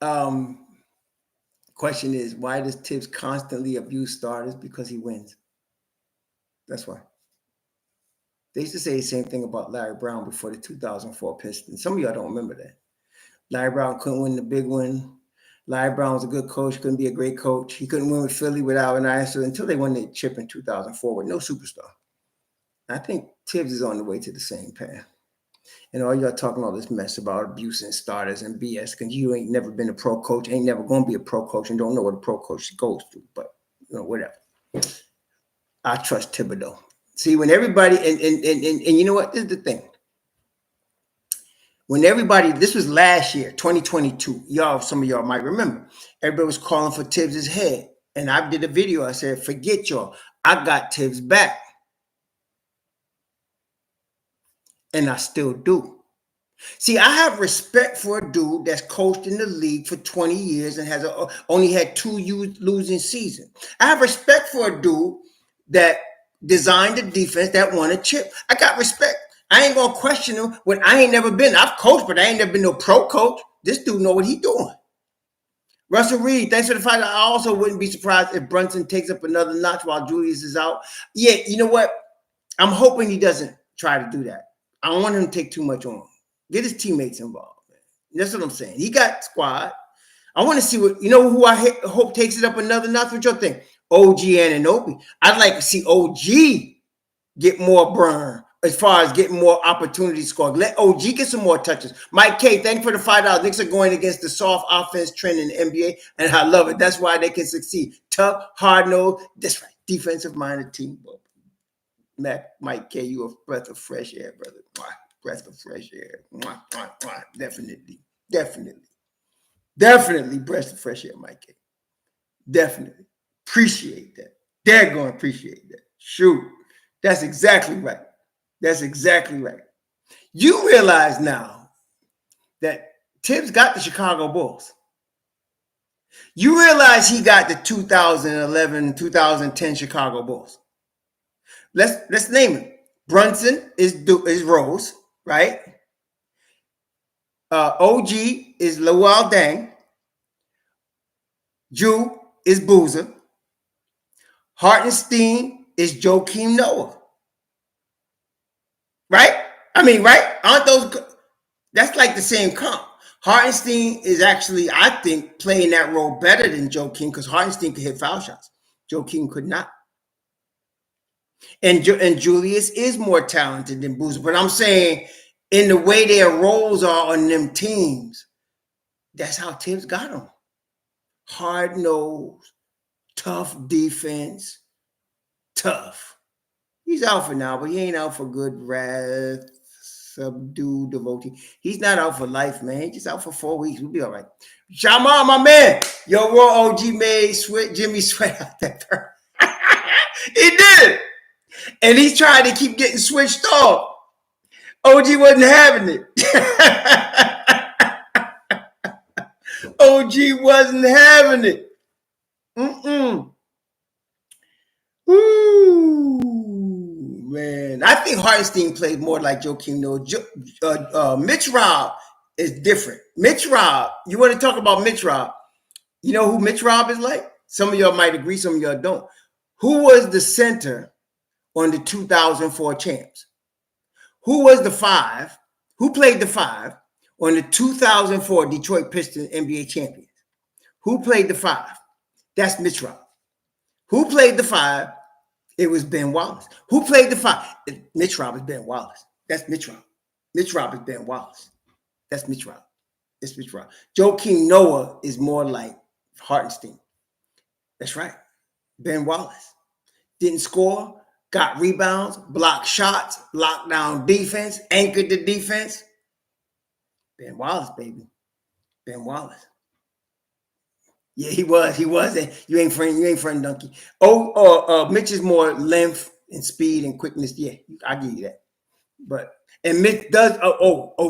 know. Question is, why does Tibbs constantly abuse starters? Because he wins. That's why. They used to say the same thing about Larry Brown before the 2004 Pistons. Some of y'all don't remember that. Larry Brown couldn't win the big one. Larry Brown was a good coach, couldn't be a great coach. He couldn't win with Philly with Alvin Iverson until they won the chip in 2004 with no superstar. I think Tibbs is on the way to the same path. And all y'all talking all this mess about abusing starters and BS because you ain't never been a pro coach, ain't never going to be a pro coach, and don't know what a pro coach goes through. But, you know, whatever. I trust Thibodeau. See, when everybody, and you know what? This is the thing. When everybody, this was last year, 2022. Y'all, some of y'all might remember. Everybody was calling for Tibbs' head. And I did a video. I said, forget y'all. I got Tibbs back. And I still do. See, I have respect for a dude that's coached in the league for 20 years and has only had 2 losing seasons. I have respect for a dude that designed a defense that won a chip. I got respect. I ain't going to question him when I ain't never been. I've coached, but I ain't never been no pro coach. This dude know what he doing. Russell Reed, thanks for the fight. I also wouldn't be surprised if Brunson takes up another notch while Julius is out. Yeah, you know what? I'm hoping he doesn't try to do that. I don't want him to take too much on. Get his teammates involved. Man. That's what I'm saying. He got squad. I want to see what, who I hope takes it up another notch. What y'all think? OG Anunoby. I'd like to see OG get more burn as far as getting more opportunities scored. Let OG get some more touches. Mike K, thank you for the $5. Knicks are going against the soft offense trend in the NBA, and I love it. That's why they can succeed. Tough, hard-nosed, that's right, defensive-minded team. Mike K, you a breath of fresh air, brother. Breath of fresh air. Definitely. Definitely breath of fresh air, Mike K. Definitely. Appreciate that. They're going to appreciate that. Shoot. That's exactly right. You realize now that Tibbs got the Chicago Bulls. You realize he got the 2011, 2010 Chicago Bulls. Let's name it. Brunson is Rose, right? OG is Luol Deng. Ju is Boozer. Hartenstein is Joakim Noah. Right? Right? Aren't those? That's like the same comp. Hartenstein is actually, I think, playing that role better than Joakim because Hartenstein could hit foul shots. Joakim could not. And Julius is more talented than Boozer. But I'm saying in the way their roles are on them teams, that's how Tibbs got them. Hard-nosed, tough defense, tough. He's out for now, but he ain't out for good wrath, subdued devotee. He's not out for life, man. He's just out for 4 weeks. We'll be all right. Jamal, my man. Yo, Raw OG made Jimmy sweat out that bird. He did. And he's trying to keep getting switched off. OG wasn't having it. OG wasn't having it. Ooh, man. I think Hartenstein played more like Joakim Noah. Mitch Robb is different. Mitch Robb, you want to talk about Mitch Robb? You know who Mitch Robb is like? Some of y'all might agree, some of y'all don't. Who was the center on the 2004 champs? Who was the 5? Who played the 5 on the 2004 Detroit Pistons NBA champions? Who played the 5? That's Mitch Robb. Who played the 5? It was Ben Wallace. Who played the 5? Mitch Robb is Ben Wallace. That's Mitch Robb. Mitch Robb is Ben Wallace. That's Mitch Robb. It's Mitch Robb. Joakim Noah is more like Hartenstein. That's right. Ben Wallace. Didn't score, got rebounds, blocked shots, locked down defense, anchored the defense. Ben Wallace, baby. Ben Wallace. Yeah, he was. You ain't friend donkey. Mitch is more length and speed and quickness. Yeah, I give you that. And Mitch does.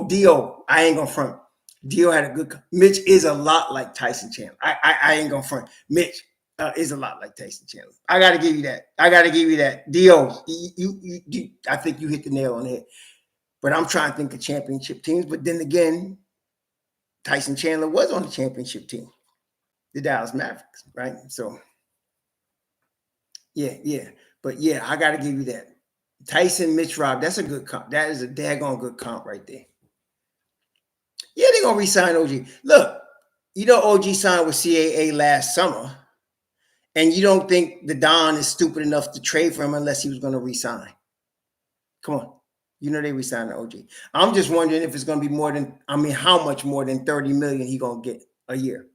Dio. I ain't gonna front. Dio had a good. Mitch is a lot like Tyson Chandler. I ain't gonna front. Mitch is a lot like Tyson Chandler. I gotta give you that. Dio, you I think you hit the nail on the head. But I'm trying to think of championship teams. But then again, Tyson Chandler was on the championship team. The Dallas Mavericks, right? So, yeah. But yeah, I got to give you that. Tyson, Mitch Robb, that's a good comp. That is a daggone good comp right there. Yeah, they're going to re-sign OG. Look, OG signed with CAA last summer, and you don't think the Don is stupid enough to trade for him unless he was going to re-sign. Come on. They re-signed the OG. I'm just wondering if it's going to be more than, how much more than $30 million he going to get a year.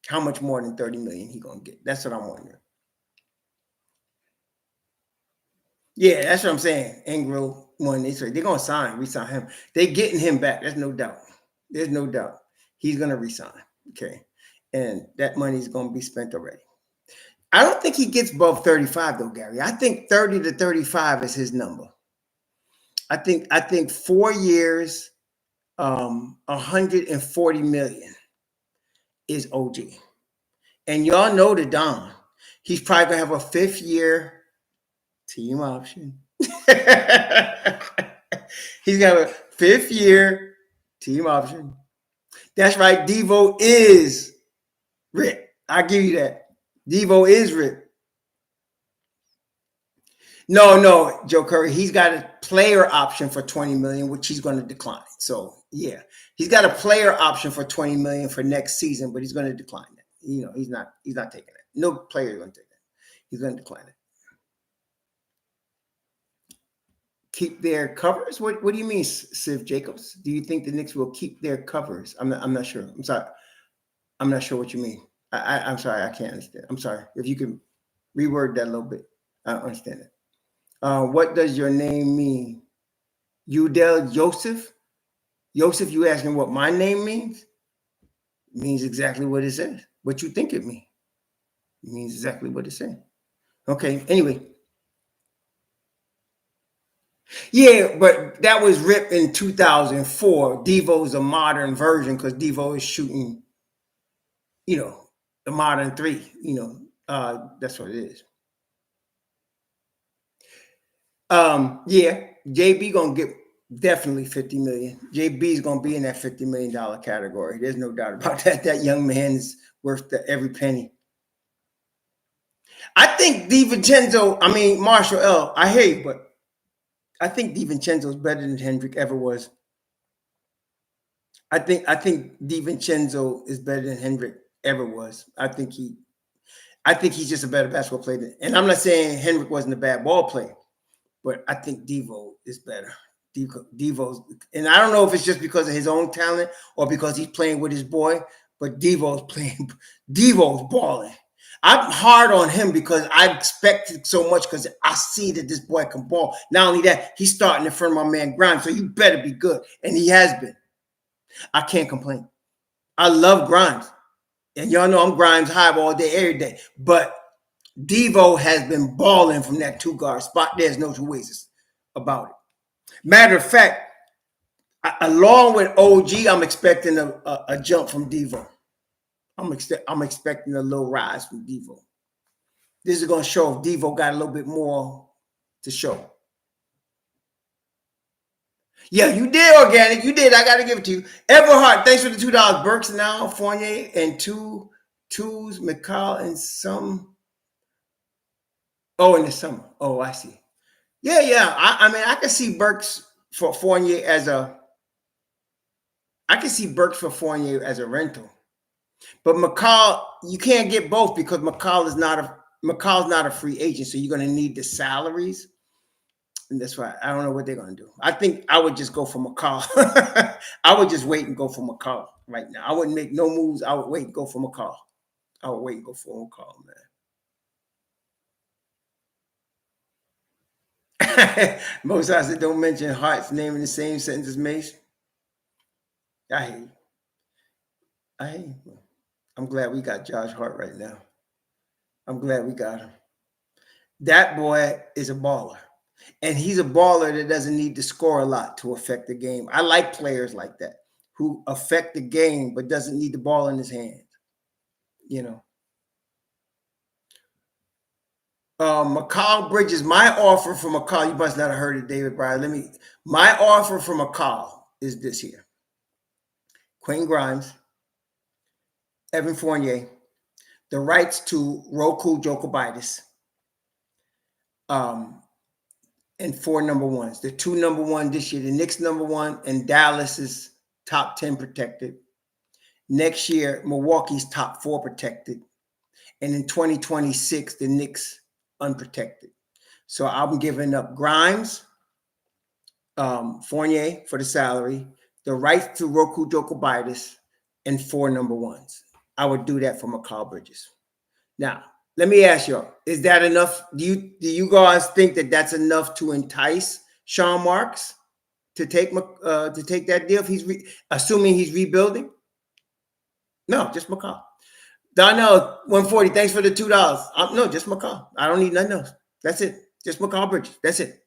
How much more than $30 million he gonna get? That's what I'm wondering. Yeah, that's what I'm saying. Angro won this race. They're gonna resign him. They're getting him back. There's no doubt. He's gonna resign. Okay, and that money is gonna be spent already. I don't think he gets above 35 though, Gary. I think 30 to 35 is his number. I think 4 years, 140 million. Is OG. And y'all know the Don. He's probably going to have a 5th year team option. He's going to have a 5th year team option. That's right. Devo is Rip. I'll give you that. Devo is Rip. No, Joe Curry. He's got a player option for 20 million, which he's going to decline. So yeah, he's got a player option for 20 million for next season, but he's going to decline that. He's not taking it. No player is going to take that. He's going to decline it. Keep their covers? What do you mean, Civ Jacobs? Do you think the Knicks will keep their covers? I'm not sure. I'm sorry. I'm not sure what you mean. I'm sorry. I can't understand. I'm sorry. If you can reword that a little bit, I don't understand it. What does your name mean? Udell Joseph? Joseph, you asking what my name means? It means exactly what it says. What you think it means. It means exactly what it says. Okay, anyway. Yeah, but that was ripped in 2004. Devo's a modern version because Devo is shooting, the modern three. That's what it is. Yeah, JB gonna get definitely 50 million. JB is gonna be in that $50 million category. There's no doubt about that. That young man is worth every penny. I think Marshall L. I hear you, but I think DiVincenzo is better than Hendrick ever was. I think DiVincenzo is better than Hendrick ever was. I think he's just a better basketball player. And I'm not saying Hendrick wasn't a bad ball player, but I think Devo is better. Devo's, and I don't know if it's just because of his own talent or because he's playing with his boy, but Devo's balling. I'm hard on him because I expected so much because I see that this boy can ball. Not only that, he's starting in front of my man Grimes, so you better be good. And he has been. I can't complain. I love Grimes. And y'all know I'm Grimes high all day, every day. But Devo has been balling from that two-guard spot. There's no two ways about it. Matter of fact, along with OG, I'm expecting a jump from Devo. I'm expecting a little rise from Devo. This is going to show if Devo got a little bit more to show. Yeah, you did, Organic. You did. I got to give it to you. Everhart, thanks for the $2. Burks now, Fournier, and twos, Mikal, and some. Oh, in the summer. Oh, I see. Yeah. I mean, I can see Burks for Fournier as a. I can see Burks for Fournier as a rental. But Mikal, you can't get both because Mikal's not a free agent, so you're going to need the salaries. And that's why I don't know what they're going to do. I think I would just go for Mikal. I would just wait and go for Mikal right now. I wouldn't make no moves. I would wait and go for Mikal. I would wait and go for Mikal, man. Most times they don't mention Hart's name in the same sentence as Mace. I hate you. I'm glad we got Josh Hart right now. I'm glad we got him. That boy is a baller. And he's a baller that doesn't need to score a lot to affect the game. I like players like that who affect the game but doesn't need the ball in his hands. Mikal Bridges, my offer for Mikal, you must not have heard it, David Bryan. My offer for Mikal is this here. Quentin Grimes, Evan Fournier, the rights to Roku Jokobitis, and 4 number ones. The 2 number one this year, the Knicks number 1, and Dallas is top 10 protected. Next year, Milwaukee's top 4 protected. And in 2026, the Knicks unprotected. So I'm giving up Grimes, Fournier for the salary, the rights to Roku Jokobitis, and 4 number ones. I would do that for Mikal Bridges. Now, let me ask y'all, is that enough? Do you guys think that that's enough to entice Sean Marks to take that deal if assuming he's rebuilding? No, just Mikal. Donnell 140, thanks for the $2. No, just Mikal. I don't need nothing else. That's it. Just Mikal Bridges. That's it.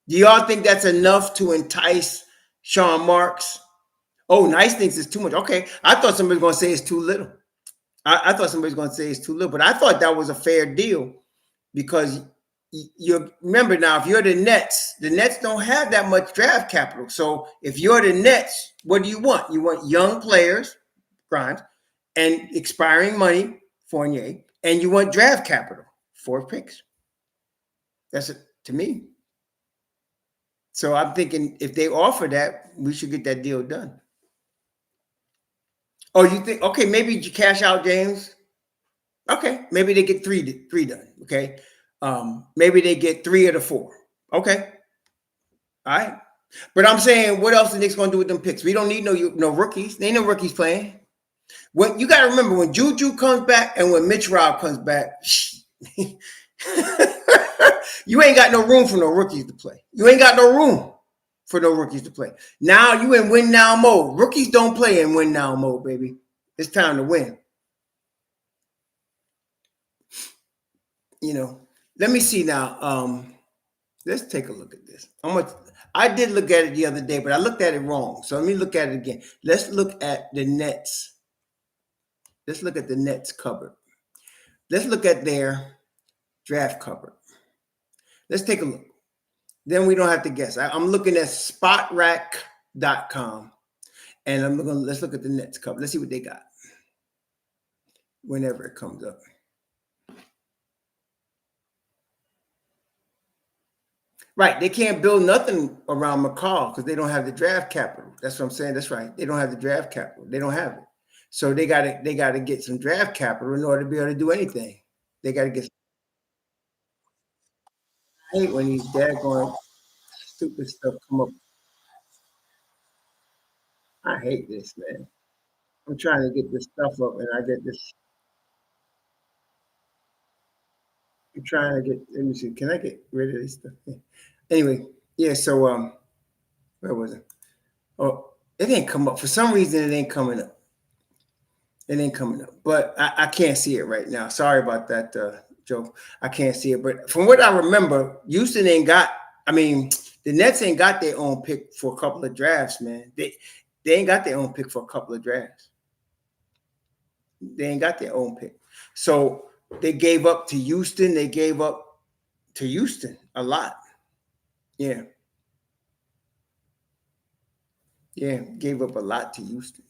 Do y'all think that's enough to entice Sean Marks? Oh, Nice thinks it's too much. Okay, I thought somebody was going to say it's too little. I thought somebody was going to say it's too little, but I thought that was a fair deal because you remember now, if you're the Nets don't have that much draft capital. So if you're the Nets, what do you want? You want young players, Grimes, and expiring money, Fournier, and you want draft capital, 4 picks. That's it to me. So I'm thinking if they offer that, we should get that deal done. Oh, you think? Okay, maybe you cash out James. Okay, maybe they get three done. Okay, maybe they get three of the four. Okay, all right. But I'm saying, what else the Knicks gonna do with them picks? We don't need no rookies. There ain't no rookies playing. When you gotta remember when JuJu comes back and when Mitch Rob comes back, you ain't got no room for no rookies to play. You ain't got no room for no rookies to play. Now you in win now mode. Rookies don't play in win now mode, baby. It's time to win. You know, let me see now. Let's take a look at this. I did look at it the other day, but I looked at it wrong. So let me look at it again. Let's look at the Nets. Let's look at the Nets cupboard. Let's look at their draft cupboard. Let's take a look. Then we don't have to guess. I'm looking at spotrack.com. And let's look at the Nets cupboard. Let's see what they got. Whenever it comes up. Right. They can't build nothing around Mikal because they don't have the draft capital. That's what I'm saying. That's right. They don't have the draft capital. They don't have it. So they gotta get some draft capital in order to be able to do anything. They gotta get. I hate when these daggone stupid stuff come up. I hate this, man. I'm trying to get this stuff up and I get this. I'm trying to get, let me see, can I get rid of this stuff? Anyway, yeah, so where was it? Oh, it didn't come up. For some reason, it ain't coming up. It ain't coming up. But I can't see it right now. Sorry about that, Joe. I can't see it. But from what I remember, Houston ain't got, the Nets ain't got their own pick for a couple of drafts, man. They ain't got their own pick for a couple of drafts. They ain't got their own pick. So they gave up to Houston. They gave up to Houston a lot. Yeah. Yeah, gave up a lot to Houston.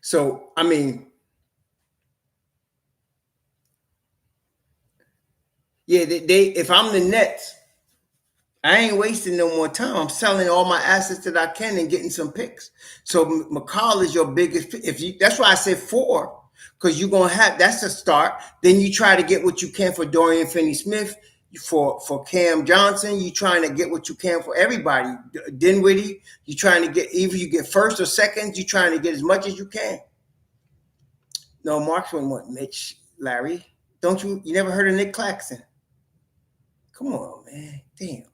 So, yeah, they if I'm the Nets, I ain't wasting no more time. I'm selling all my assets that I can and getting some picks. So Mikal is your biggest. That's why I said 4, because you're gonna have that's a start. Then you try to get what you can for Dorian Finney-Smith, for Cam Johnson. You trying to get what you can for everybody. Dinwiddie. You trying to get either you get first or second. You trying to get as much as you can. No, Marks wouldn't want Mitch, Larry. Don't you? You never heard of Nick Claxton? Come on, man. Damn.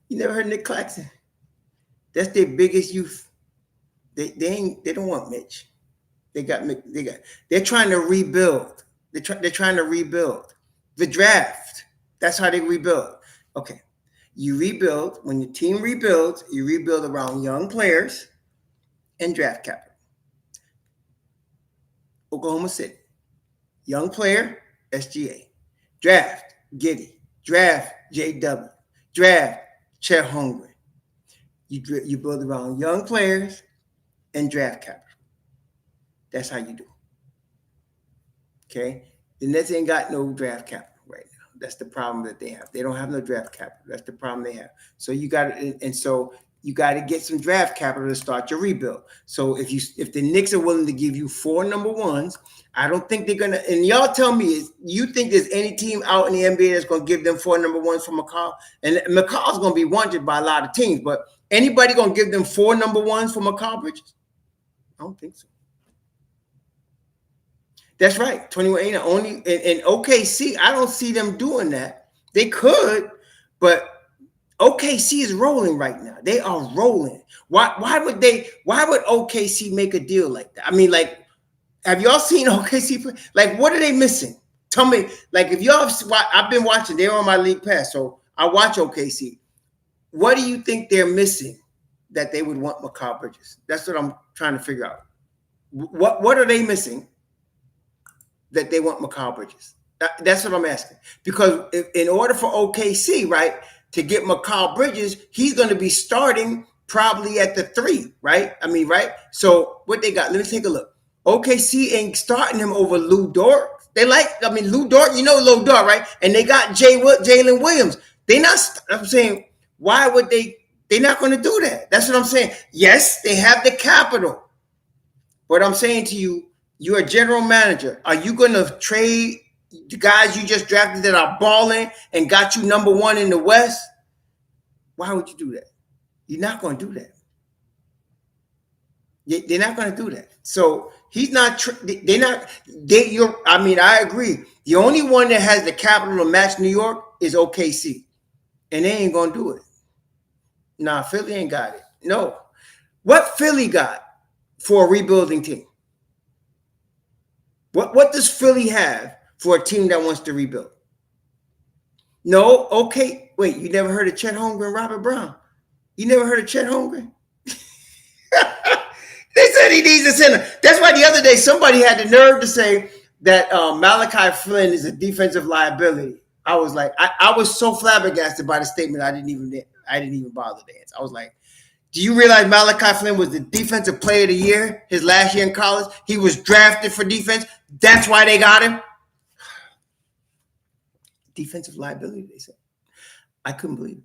You never heard Nick Claxton? That's their biggest youth. They don't want Mitch. They're trying to rebuild. They're trying to rebuild. The draft. That's how they rebuild. Okay. You rebuild. When your team rebuilds, you rebuild around young players and draft capital. Oklahoma City. Young player, SGA. Draft, Giddey. Draft, JW. Draft, Chet Holmgren. You build around young players and draft capital. That's how you do. Okay? The Nets ain't got no draft capital right now. That's the problem that they have. They don't have no draft capital. That's the problem they have. So you got to, and so you got to get some draft capital to start your rebuild. So if the Knicks are willing to give you 4 number ones, I don't think they're gonna. And y'all tell me, you think there's any team out in the NBA that's gonna give them 4 number ones for Mikal? And Mikal's gonna be wanted by a lot of teams, but anybody gonna give them 4 number ones for Mikal Bridges? I don't think so. That's right. 21 ain't only in OKC. I don't see them doing that. They could, but OKC is rolling right now. They are rolling. Why would OKC make a deal like that? Have y'all seen OKC play? Like, what are they missing? Tell me, like, if y'all I've been watching, they're on my league pass, so I watch OKC. What do you think they're missing that they would want Mikal Bridges? That's what I'm trying to figure out. What are they missing that they want Mikal Bridges? That's what I'm asking. Because in order for OKC, right, to get Mikal Bridges, he's going to be starting probably at the 3, right? Right? So what they got? Let me take a look. OKC ain't starting him over Lou Dort. They like, I mean, Lou Dort, you know Lou Dort, right? And they got Jalen Williams. They not, I'm saying, why would they? They're not going to do that. That's what I'm saying. Yes, they have the capital. But I'm saying to you, you're a general manager. Are you going to trade the guys you just drafted that are balling and got you number one in the West? Why would you do that? You're not going to do that. They're not going to do that. So he's not. They're not. I mean, I agree. The only one that has the capital to match New York is OKC, and they ain't going to do it. Nah, Philly ain't got it. No. What Philly got for a rebuilding team? What does Philly have for a team that wants to rebuild? No. Okay. Wait. You never heard of Chet Holmgren and Robert Brown? You never heard of Chet Holmgren? They said he needs a center. That's why the other day somebody had the nerve to say that Malachi Flynn is a defensive liability. I was like, I was so flabbergasted by the statement. I didn't even bother to answer. I was like, do you realize Malachi Flynn was the defensive player of the year his last year in college? He was drafted for defense. That's why they got him. Defensive liability, they said. I couldn't believe it.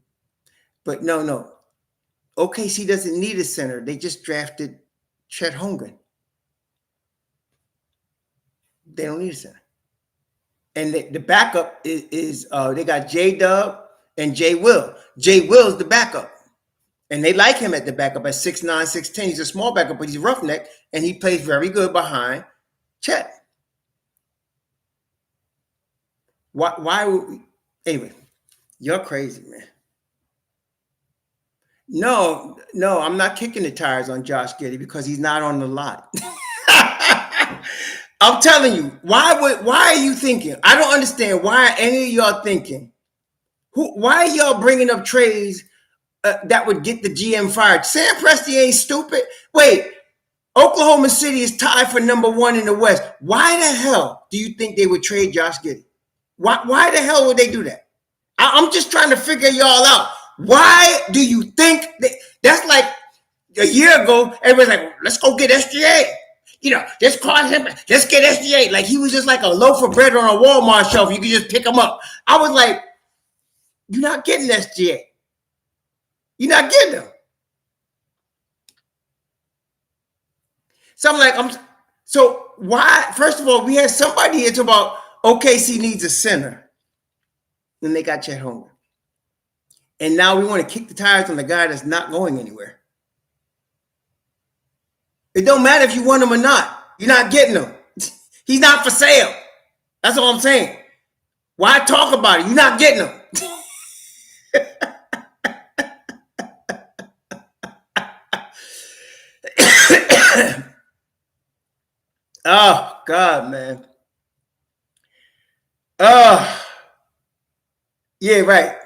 But no. OKC doesn't need a center. They just drafted Chet Holmgren. They don't need a center. And the backup is they got J-Dub and J. Will. J. Will's the backup. And they like him at the backup at 6'9", 6'10". He's a small backup, but he's roughneck, and he plays very good behind Chet. Why would we? Anyway, you're crazy, man. No, I'm not kicking the tires on Josh Giddey because he's not on the lot. I'm telling you, why are you thinking? I don't understand why any of y'all thinking. Why are y'all bringing up trades that would get the GM fired? Sam Presti ain't stupid. Wait, Oklahoma City is tied for number one in the West. Why the hell do you think they would trade Josh Giddey? Why the hell would they do that? I'm just trying to figure y'all out. Why do you think that's like a year ago? Everybody's like, let's go get SGA. You know, just call him. Let's get SGA. Like he was just like a loaf of bread on a Walmart shelf. You could just pick him up. I was like, you're not getting SGA. You're not getting him. So I'm like, so why? First of all, we had somebody here talk about OKC needs a center. Then they got Chet Holmgren. And now we want to kick the tires on the guy that's not going anywhere. It don't matter if you want him or not. You're not getting him. He's not for sale. That's all I'm saying. Why talk about it? You're not getting him. Oh, God, man. Yeah, right.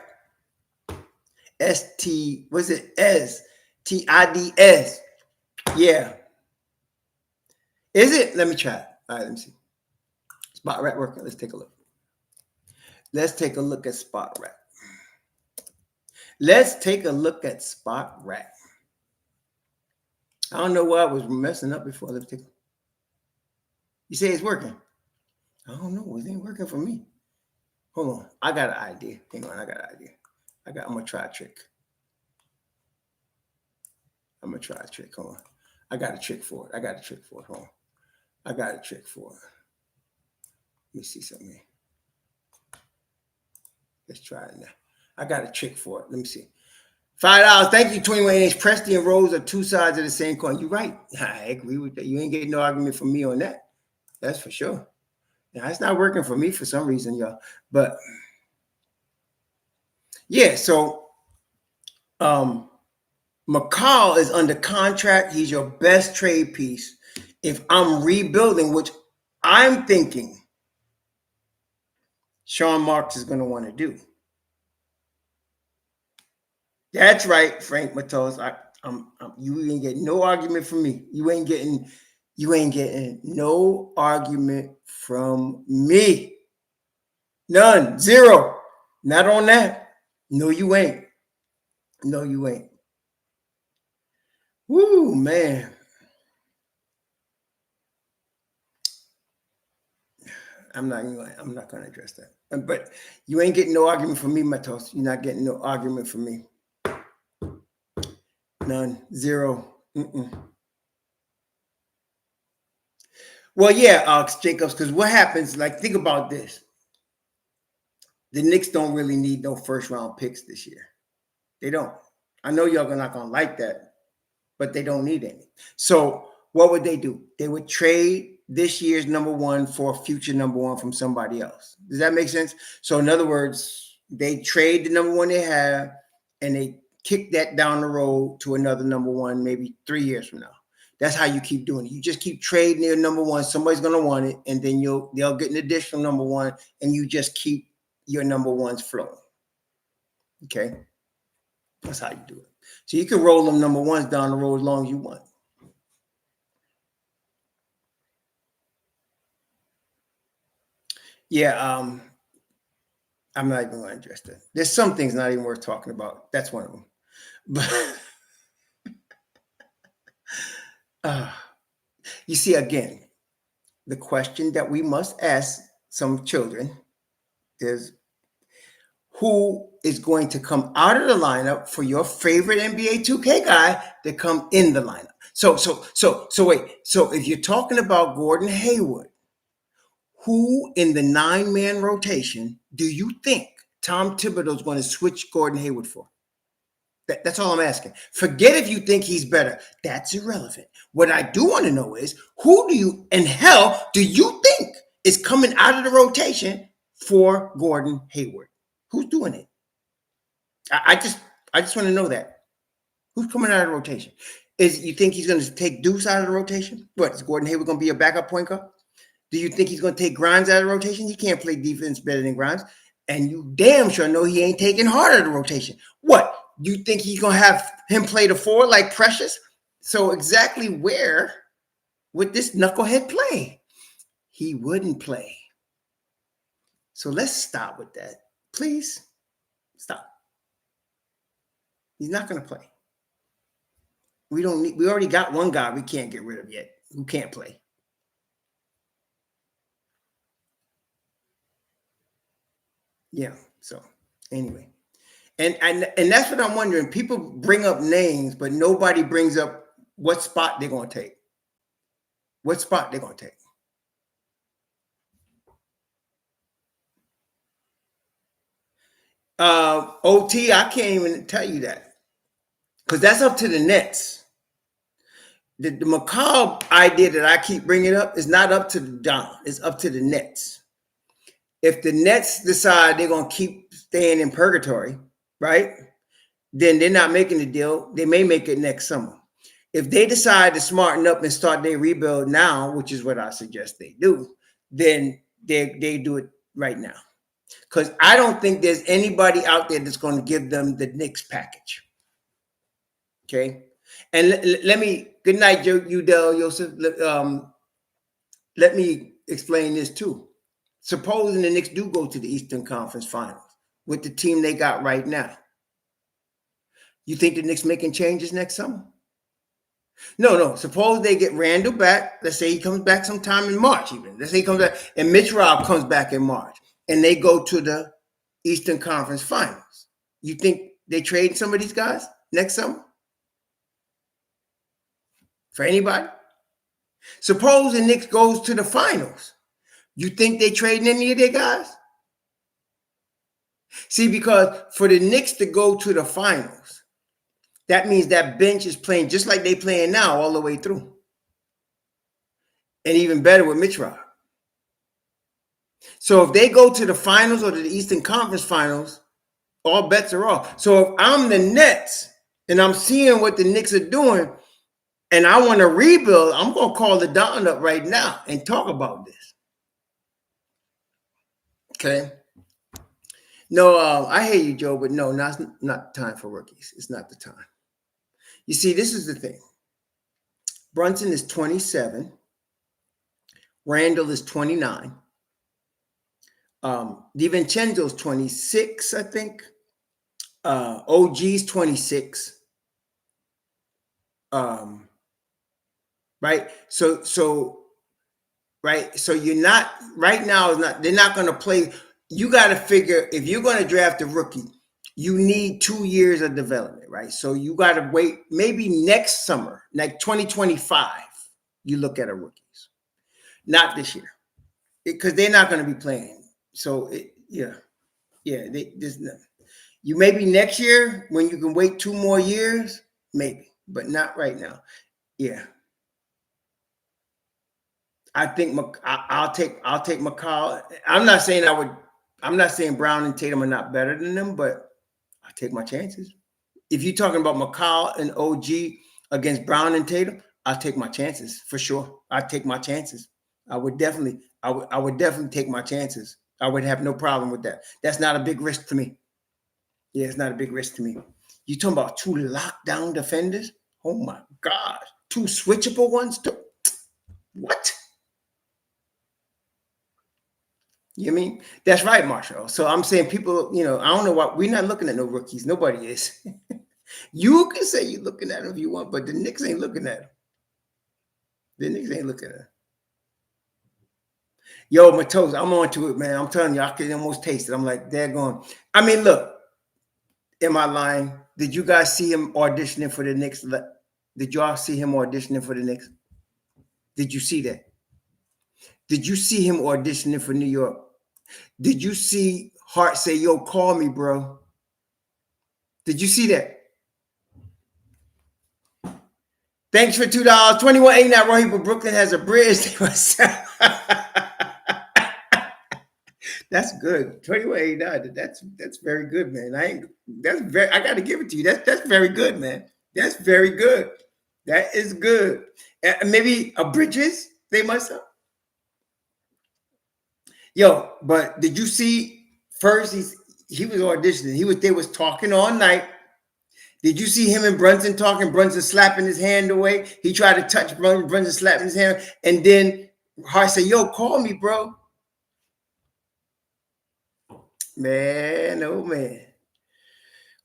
STIDS. Yeah. Is it? Let me try it. All right, let me see. Spot Rack working. Let's take a look. Let's take a look at Spot Rack. Let's take a look at Spot Rack. I don't know why I was messing up before. Let's take a look. You say it's working? I don't know. It ain't working for me. Hold on. I got an idea. Hang on. I got an idea. I'm going to try a trick. Hold on. I got a trick for it. Hold on. I got a trick for it. Let me see something here. Let's try it now. I got a trick for it. Let me see. $5. Thank you, 21-inch. Presti and Rose are two sides of the same coin. You're right. I agree with that. You ain't getting no argument from me on that. That's for sure. Now, it's not working for me for some reason, y'all. But, yeah, so Mikal is under contract. He's your best trade piece. If I'm rebuilding, which I'm thinking Sean Marks is going to want to do. That's right, Frank Matos. You ain't getting no argument from me. You ain't getting no argument from me. None. Zero. Not on that. No, you ain't. Woo, man. I'm not going to address that. But you ain't getting no argument from me, Matos. You're not getting no argument from me. None. Zero. Well, yeah, Alex Jacobs, because what happens, like, think about this. The Knicks don't really need no first-round picks this year. They don't. I know y'all are not going to like that, but they don't need any. So what would they do? They would trade this year's number one for a future number one from somebody else. Does that make sense? So in other words, they trade the number one they have, and they kick that down the road to another number one maybe 3 years from now. That's how you keep doing it. You just keep trading your number one. Somebody's going to want it, and then they'll get an additional number one, and you just keep your number ones flowing. Okay? That's how you do it. So you can roll them number ones down the road as long as you want. Yeah, I'm not even going to address that. There's some things not even worth talking about. That's one of them. But you see, again, the question that we must ask some children is, who is going to come out of the lineup for your favorite NBA 2K guy to come in the lineup? So wait. So if you're talking about Gordon Hayward, who in the 9-man rotation do you think Tom Thibodeau is going to switch Gordon Hayward for? That's all I'm asking. Forget if you think he's better. That's irrelevant. What I do want to know is, who do you think is coming out of the rotation for Gordon Hayward? Who's doing it? I just want to know that. Who's coming out of the rotation? You think he's going to take Deuce out of the rotation? What, is Gordon Hayward going to be a backup point guard? Do you think he's going to take Grimes out of the rotation? He can't play defense better than Grimes. And you damn sure know he ain't taking Hart out of the rotation. What? You think he's going to have him play the 4 like Precious? So exactly where would this knucklehead play? He wouldn't play. So let's stop with that. Please stop. He's not going to play. We already got one guy we can't get rid of yet who can't play. Yeah. So anyway, and that's what I'm wondering. People bring up names, but nobody brings up what spot they're going to take. What spot they're going to take. OT, I can't even tell you that, because that's up to the Nets. The Mikal idea that I keep bringing up is not up to the Don. It's up to the Nets. If the Nets decide they're going to keep staying in purgatory, right, then they're not making the deal. They may make it next summer. If they decide to smarten up and start their rebuild now, which is what I suggest they do, then they do it right now. Because I don't think there's anybody out there that's going to give them the Knicks package. Okay? And let me, good night, Udell, Joseph. Let me explain this too. Supposing the Knicks do go to the Eastern Conference Finals with the team they got right now, you think the Knicks making changes next summer? No. Suppose they get Randle back. Let's say he comes back sometime in March even. Let's say he comes back and Mitch Rob comes back in March and they go to the Eastern Conference Finals. You think they trade some of these guys next summer? For anybody? Suppose the Knicks goes to the finals. You think they trading any of their guys? See, because for the Knicks to go to the finals, that means that bench is playing just like they playing now all the way through. And even better with Mitch Rob. So if they go to the finals or to the Eastern Conference Finals, all bets are off. So if I'm the Nets and I'm seeing what the Knicks are doing and I want to rebuild, I'm going to call the Don up right now and talk about this. Okay? No, I hear you, Joe, but no, not time for rookies. It's not the time. You see, this is the thing. Brunson is 27. Randle is 29. DiVincenzo's 26, I think. OG's 26. Right? So right? So you're not right now. Is not they're not going to play. You got to figure if you're going to draft a rookie, you need 2 years of development, right? So you got to wait maybe next summer, like 2025. You look at a rookies, not this year, because they're not going to be playing. So yeah, there's no, you maybe next year when you can wait 2 more years, maybe, but not right now. Yeah. I think I'll take Mikal. I'm not saying I would. I'm not saying Brown and Tatum are not better than them, but I take my chances. If you're talking about Mikal and OG against Brown and Tatum, I'll take my chances for sure. I take my chances. I would definitely. I would definitely take my chances. I would have no problem with that. That's not a big risk to me. Yeah, it's not a big risk to me. You talking about 2 lockdown defenders? Oh my God, 2 switchable ones too. What? You mean that's right, Marshall? So I'm saying people, I don't know what we're not looking at no rookies. Nobody is. You can say you're looking at them if you want, but the Knicks ain't looking at them. The Knicks ain't looking at them. Yo, Matos, I'm on to it, man. I'm telling you, I can almost taste it. I'm like, they're going. I mean, look, am I lying? Did you guys see him auditioning for the Knicks? Did y'all see him auditioning for the Knicks? Did you see that? Did you see him auditioning for New York? Did you see Hart say, yo, call me, bro? Did you see that? Thanks for $2. 2189 Roy People. Brooklyn has a bridge. That's good. 2189. That's very good, man. I gotta give it to you. That's very good, man. That's very good. That is good. Maybe a Bridges, they must have. Yo, but did you see first he was auditioning. They was talking all night. Did you see him and Brunson talking? Brunson slapping his hand away. He tried to touch Brunson slapping his hand. And then Hart said, yo, call me, bro. Man, oh man.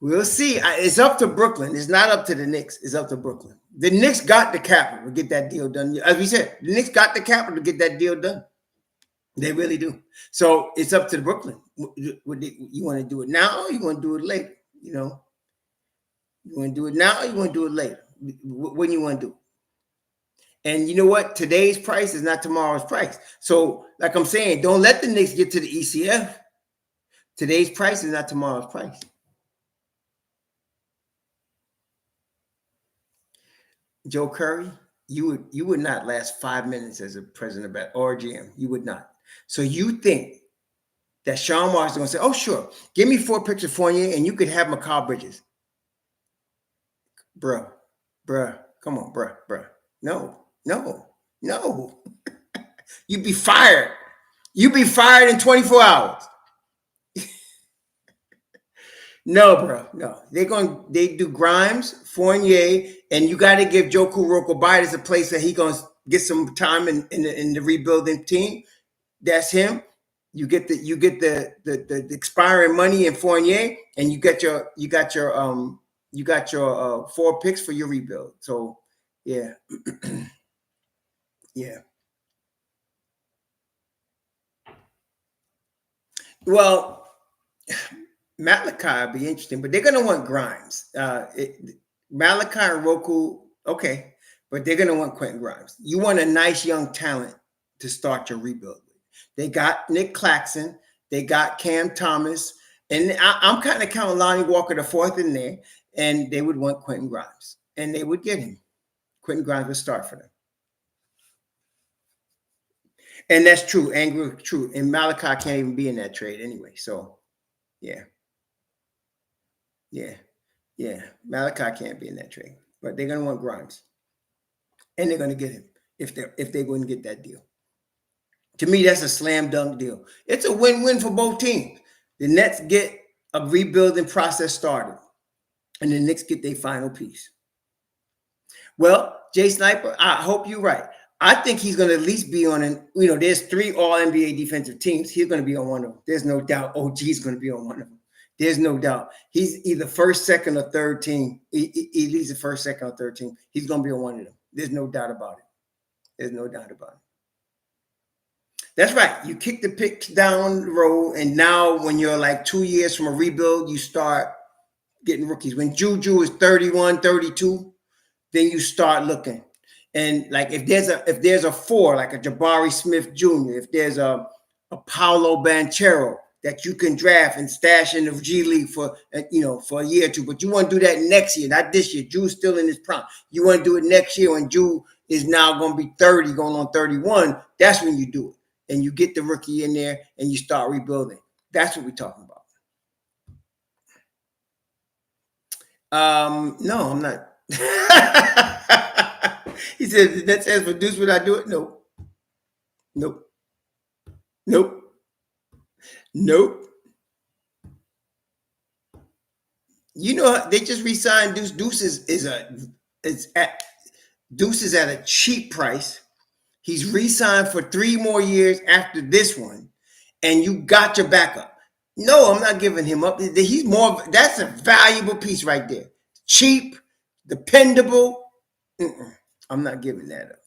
We'll see. It's up to Brooklyn. It's not up to the Knicks. It's up to Brooklyn. The Knicks got the capital to get that deal done. As we said, the Knicks got the capital to get that deal done. They really do. So it's up to Brooklyn. You want to do it now or you want to do it later? You want to do it now or you want to do it later? When you want to do it? And you know what? Today's price is not tomorrow's price. So, like I'm saying, don't let the Knicks get to the ECF. Today's price is not tomorrow's price. Joe Curry, you would not last 5 minutes as a president or GM. You would not. So you think that Sean Marks is going to say, oh, sure, give me 4 picks of Fournier and you could have Mikal Bridges. Bruh, come on, bruh. No. You'd be fired. You'd be fired in 24 hours. No, bro. No. They do Grimes, Fournier, and you got to give Joe Rokobitis a place that he gonna get some time in the rebuilding team. That's him. You get the expiring money in Fournier, and you got your 4 picks for your rebuild. So yeah. Yeah. Well, Malachi would be interesting, but they're going to want Grimes. Malachi and Roku, okay, but they're going to want Quentin Grimes. You want a nice young talent to start your rebuild with. They got Nick Claxton. They got Cam Thomas. And I'm kind of counting Lonnie Walker the 4th in there, and they would want Quentin Grimes. And they would get him. Quentin Grimes would start for them. And that's true. True. And Malachi can't even be in that trade anyway. So, yeah. Malachi can't be in that trade, but they're going to want Grimes, and they're going to get him if they wouldn't get that deal. To me, that's a slam dunk deal. It's a win-win for both teams. The Nets get a rebuilding process started, and the Knicks get their final piece. Well, Jay Sniper, I hope you're right. I think he's going to at least be on there's 3 All-NBA defensive teams. He's going to be on one of them. There's no doubt OG's going to be on one of them. There's no doubt. He's either first, second, or third team. He's the first, second, or third team. He's going to be on one of them. There's no doubt about it. That's right. You kick the picks down the road, and now when you're like 2 years from a rebuild, you start getting rookies. When JuJu is 31, 32, then you start looking. And like if there's a four, like a Jabari Smith Jr., if there's a Paolo Banchero that you can draft and stash in the G League for for a year or two, but you want to do that next year, not this year. Ju's still in his prime. You want to do it next year when Ju is now going to be 30, going on 31. That's when you do it, and you get the rookie in there and you start rebuilding. That's what we're talking about. No, I'm not. He said, that says produce would I do it? Nope. Nope. Nope. Nope. You know, they just re-signed Deuce. Deuce is at a cheap price. He's re-signed for 3 more years after this one, and you got your backup. No, I'm not giving him up. He's more. That's a valuable piece right there. Cheap, dependable. I'm not giving that up.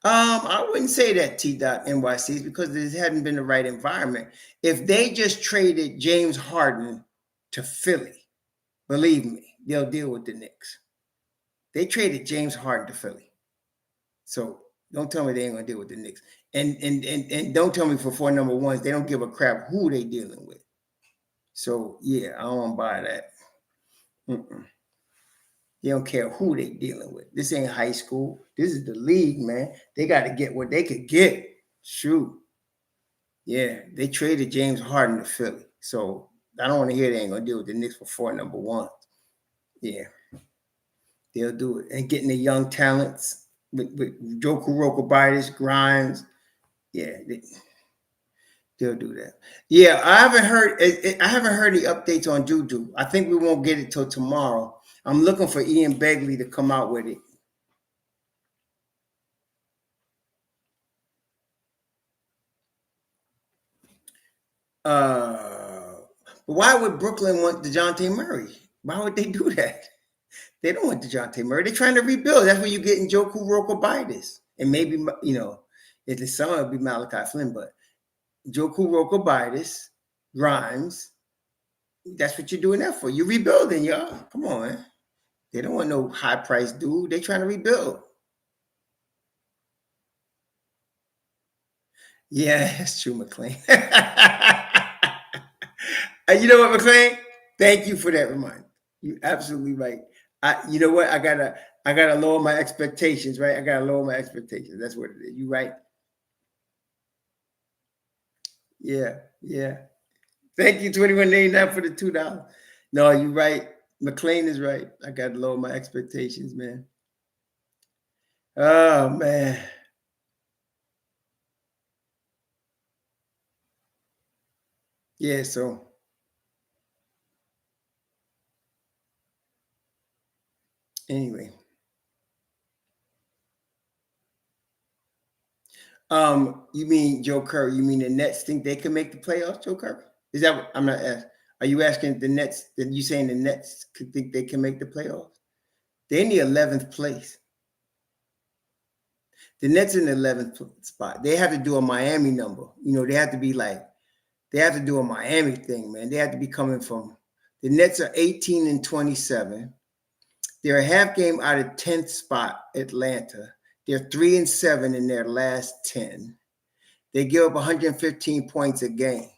I wouldn't say that T.NYC because this hadn't been the right environment. If they just traded James Harden to Philly, believe me, they'll deal with the Knicks. They traded James Harden to Philly. So don't tell me they ain't gonna deal with the Knicks. And don't tell me for 4 number ones, they don't give a crap who they dealing with. So yeah, I don't buy that. They don't care who they dealing with. This ain't high school. This is the league, man. They got to get what they could get. Shoot. Yeah, they traded James Harden to Philly. So I don't want to hear they ain't going to deal with the Knicks for 4 number ones. Yeah. They'll do it. And getting the young talents with JuJu Rokobitis, Grimes. Yeah, they'll do that. Yeah, I haven't heard any updates on JuJu. I think we won't get it till tomorrow. I'm looking for Ian Begley to come out with it. But why would Brooklyn want DeJounte Murray? Why would they do that? They don't want DeJounte Murray. They're trying to rebuild. That's where you get in JuJu Rokobitis. And maybe, if the summer it'd be Malachi Flynn, but JuJu Rokobitis, Grimes, that's what you're doing that for. You're rebuilding, y'all. Come on, man. They don't want no high-priced dude. They're trying to rebuild. Yeah, that's true, McLean. You know what, McLean? Thank you for that reminder. You're absolutely right. You know what? I gotta lower my expectations, right? I gotta lower my expectations. That's what it is. You right? Yeah. Thank you, $21.89 for the $2. No, you're right. McLean is right. I gotta lower my expectations, man. Oh man. Yeah, so anyway. You mean Joe Curry? You mean the Nets think they can make the playoffs, Joe Curry? Is that what I'm not asking? Are you asking the Nets? Are you saying the Nets could think they can make the playoffs? They're in the 11th place. The Nets in the 11th spot. They have to do a Miami number. They have to do a Miami thing, man. They have to be coming from. The Nets are 18-27. They're a half game out of 10th spot, Atlanta. They're 3-7 in their last 10. They give up 115 points a game.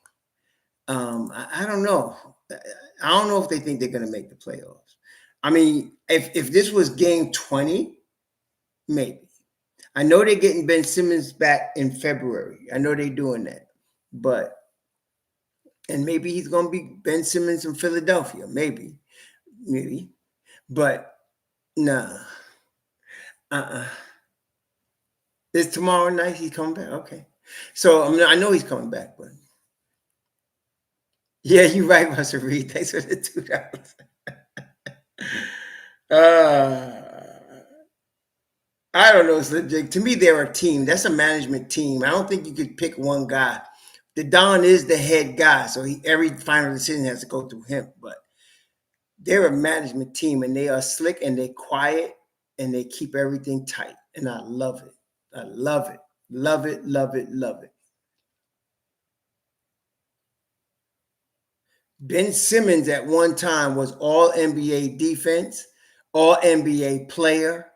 I don't know. I don't know if they think they're going to make the playoffs. I mean, if this was game 20, maybe. I know they're getting Ben Simmons back in February. I know they're doing that. And maybe he's going to be Ben Simmons in Philadelphia. Maybe. But, nah. Is tomorrow night he's coming back? Okay. So I know he's coming back, but yeah, you're right, Russell Reed. Thanks for the $2. I don't know. To me, they're a team. That's a management team. I don't think you could pick one guy. The Don is the head guy, so every final decision has to go through him. But They're a management team, and they are slick and they quiet and they keep everything tight. And I love it. I love it. Love it, love it, love it. Ben Simmons at one time was all NBA defense, all NBA player.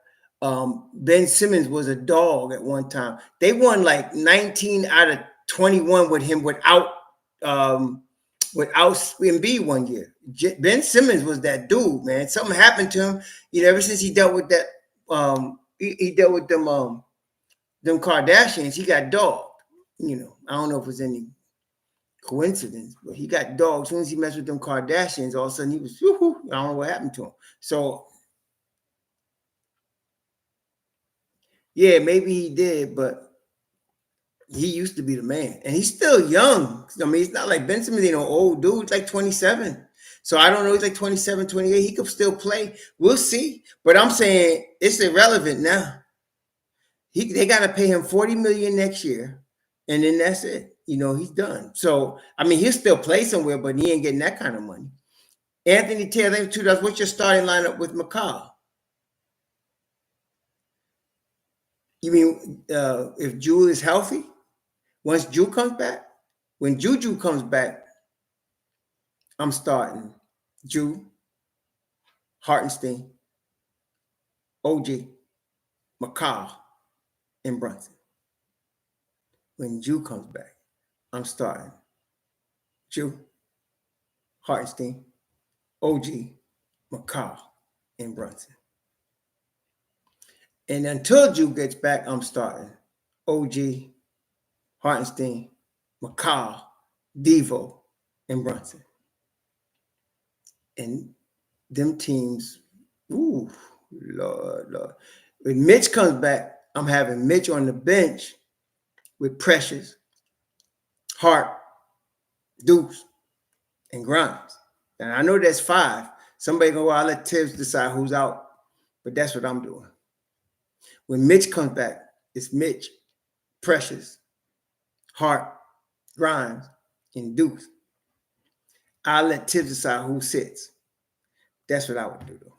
Ben Simmons was a dog at one time. They won like 19 out of 21 with him without Embiid one year. Ben Simmons was that dude, man. Something happened to him. Ever since he dealt with that, he dealt with them Kardashians. He got dogged. I don't know if it was any coincidence, but he got dogged. As soon as he messed with them Kardashians, all of a sudden he was, I don't know what happened to him. So, yeah, maybe he did, but he used to be the man. And he's still young. I mean, it's not like Ben Simmons, old dude. He's like 27. So I don't know. He's like 27, 28. He could still play. We'll see. But I'm saying it's irrelevant now. They got to pay him $40 million next year. And then that's it. He's done. So, I mean, he'll still play somewhere, but he ain't getting that kind of money. Anthony Taylor, what's your starting lineup with Mikal? You mean if JuJu is healthy? Once JuJu comes back? When JuJu comes back, I'm starting JuJu, Hartenstein, OG, Mikal, and Brunson. When JuJu comes back, I'm starting JuJu, Hartenstein, OG, Mikal, and Brunson. And until JuJu gets back, I'm starting OG, Hartenstein, Mikal, Devo, and Brunson. And them teams, Lord. When Mitch comes back, I'm having Mitch on the bench with Precious, Hart, Deuce, and Grimes. And I know that's 5. Somebody go, I'll let Tibbs decide who's out. But that's what I'm doing. When Mitch comes back, it's Mitch, Precious, Hart, Grimes, and Deuce. I'll let Tibbs decide who sits. That's what I would do, though.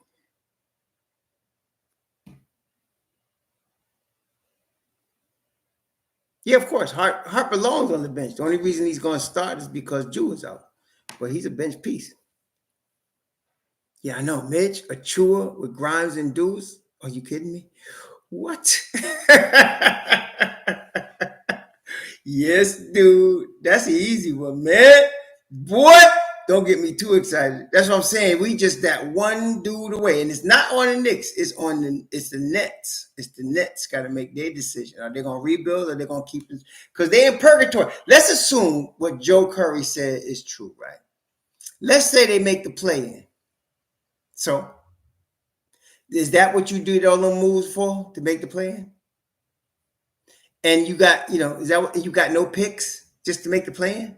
Yeah, of course. Hart belongs on the bench. The only reason he's going to start is because JuJu is out. But he's a bench piece. Yeah, I know. Mitch, Achua with Grimes and Deuce. Are you kidding me? What? Yes, dude. That's an easy one, man. What? Don't get me too excited. That's what I'm saying. We just that one dude away. And it's not on the Knicks. It's the Nets. It's the Nets got to make their decision. Are they going to rebuild or are they going to keep it? Because they're in purgatory. Let's assume what Joe Curry said is true, right? Let's say they make the play-in. So is that what you did all those moves for, to make the play-in? And you got, is that what you got, no picks just to make the play-in?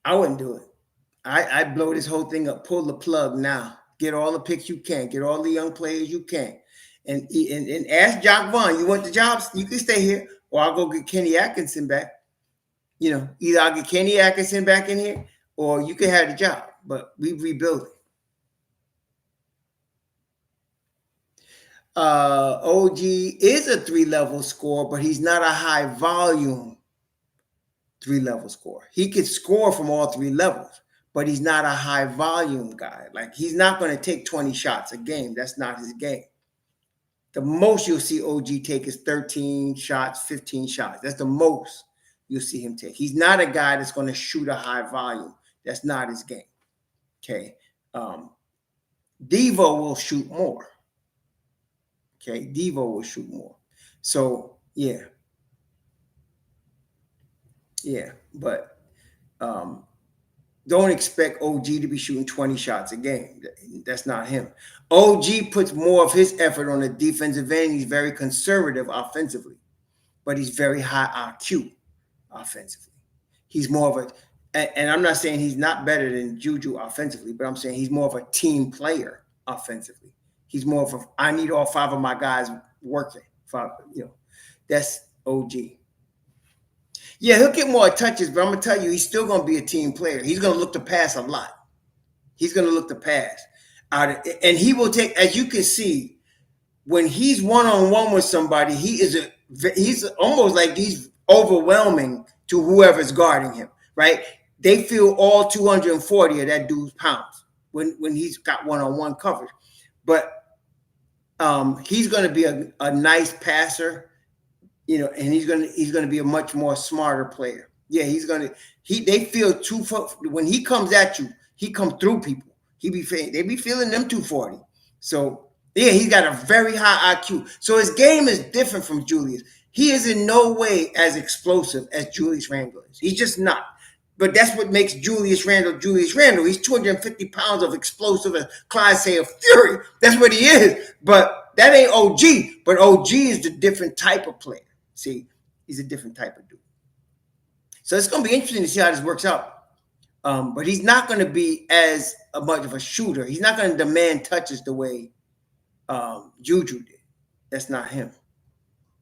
I wouldn't do it. I'd blow this whole thing up, pull the plug now. Get all the picks you can, get all the young players you can. And ask Jock Vaughn, you want the jobs? You can stay here, or I'll go get Kenny Atkinson back. Either I'll get Kenny Atkinson back in here, or you can have the job. But we rebuild it. OG is a 3-level scorer, but he's not a high volume 3-level scorer. He could score from all 3 levels, but he's not a high volume guy. Like, he's not going to take 20 shots a game. That's not his game. The most you'll see OG take is 13 shots, 15 shots. That's the most you'll see him take. He's not a guy that's going to shoot a high volume. That's not his game. Okay. Devo will shoot more. Okay. Devo will shoot more. So, yeah. Yeah. But don't expect OG to be shooting 20 shots a game. That's not him. OG puts more of his effort on the defensive end. He's very conservative offensively, but he's very high IQ offensively. He's more of and I'm not saying he's not better than JuJu offensively, but I'm saying he's more of a team player offensively. He's more of I need all 5 of my guys working. That's OG. Yeah, he'll get more touches, but I'm gonna tell you, he's still gonna be a team player. He's gonna look to pass a lot. He's gonna look to pass and he will take, as you can see, when he's one-on-one with somebody, he's almost like he's overwhelming to whoever's guarding him, right? They feel all 240 of that dude's pounds when he's got one-on-one coverage. But he's going to be a nice passer, and he's going to be a much more smarter player. Yeah, they feel when he comes at you, he comes through people. They be feeling them 240. So yeah, he's got a very high IQ. So his game is different from Julius. He is in no way as explosive as Julius Randle is. He's just not. But that's what makes Julius Randle Julius Randle. He's 250 pounds of explosive, as Clyde say, of fury. That's what he is. But that ain't OG. But OG is the different type of player. See, he's a different type of dude. So it's going to be interesting to see how this works out. But he's not going to be as much of a shooter. He's not going to demand touches the way JuJu did. That's not him.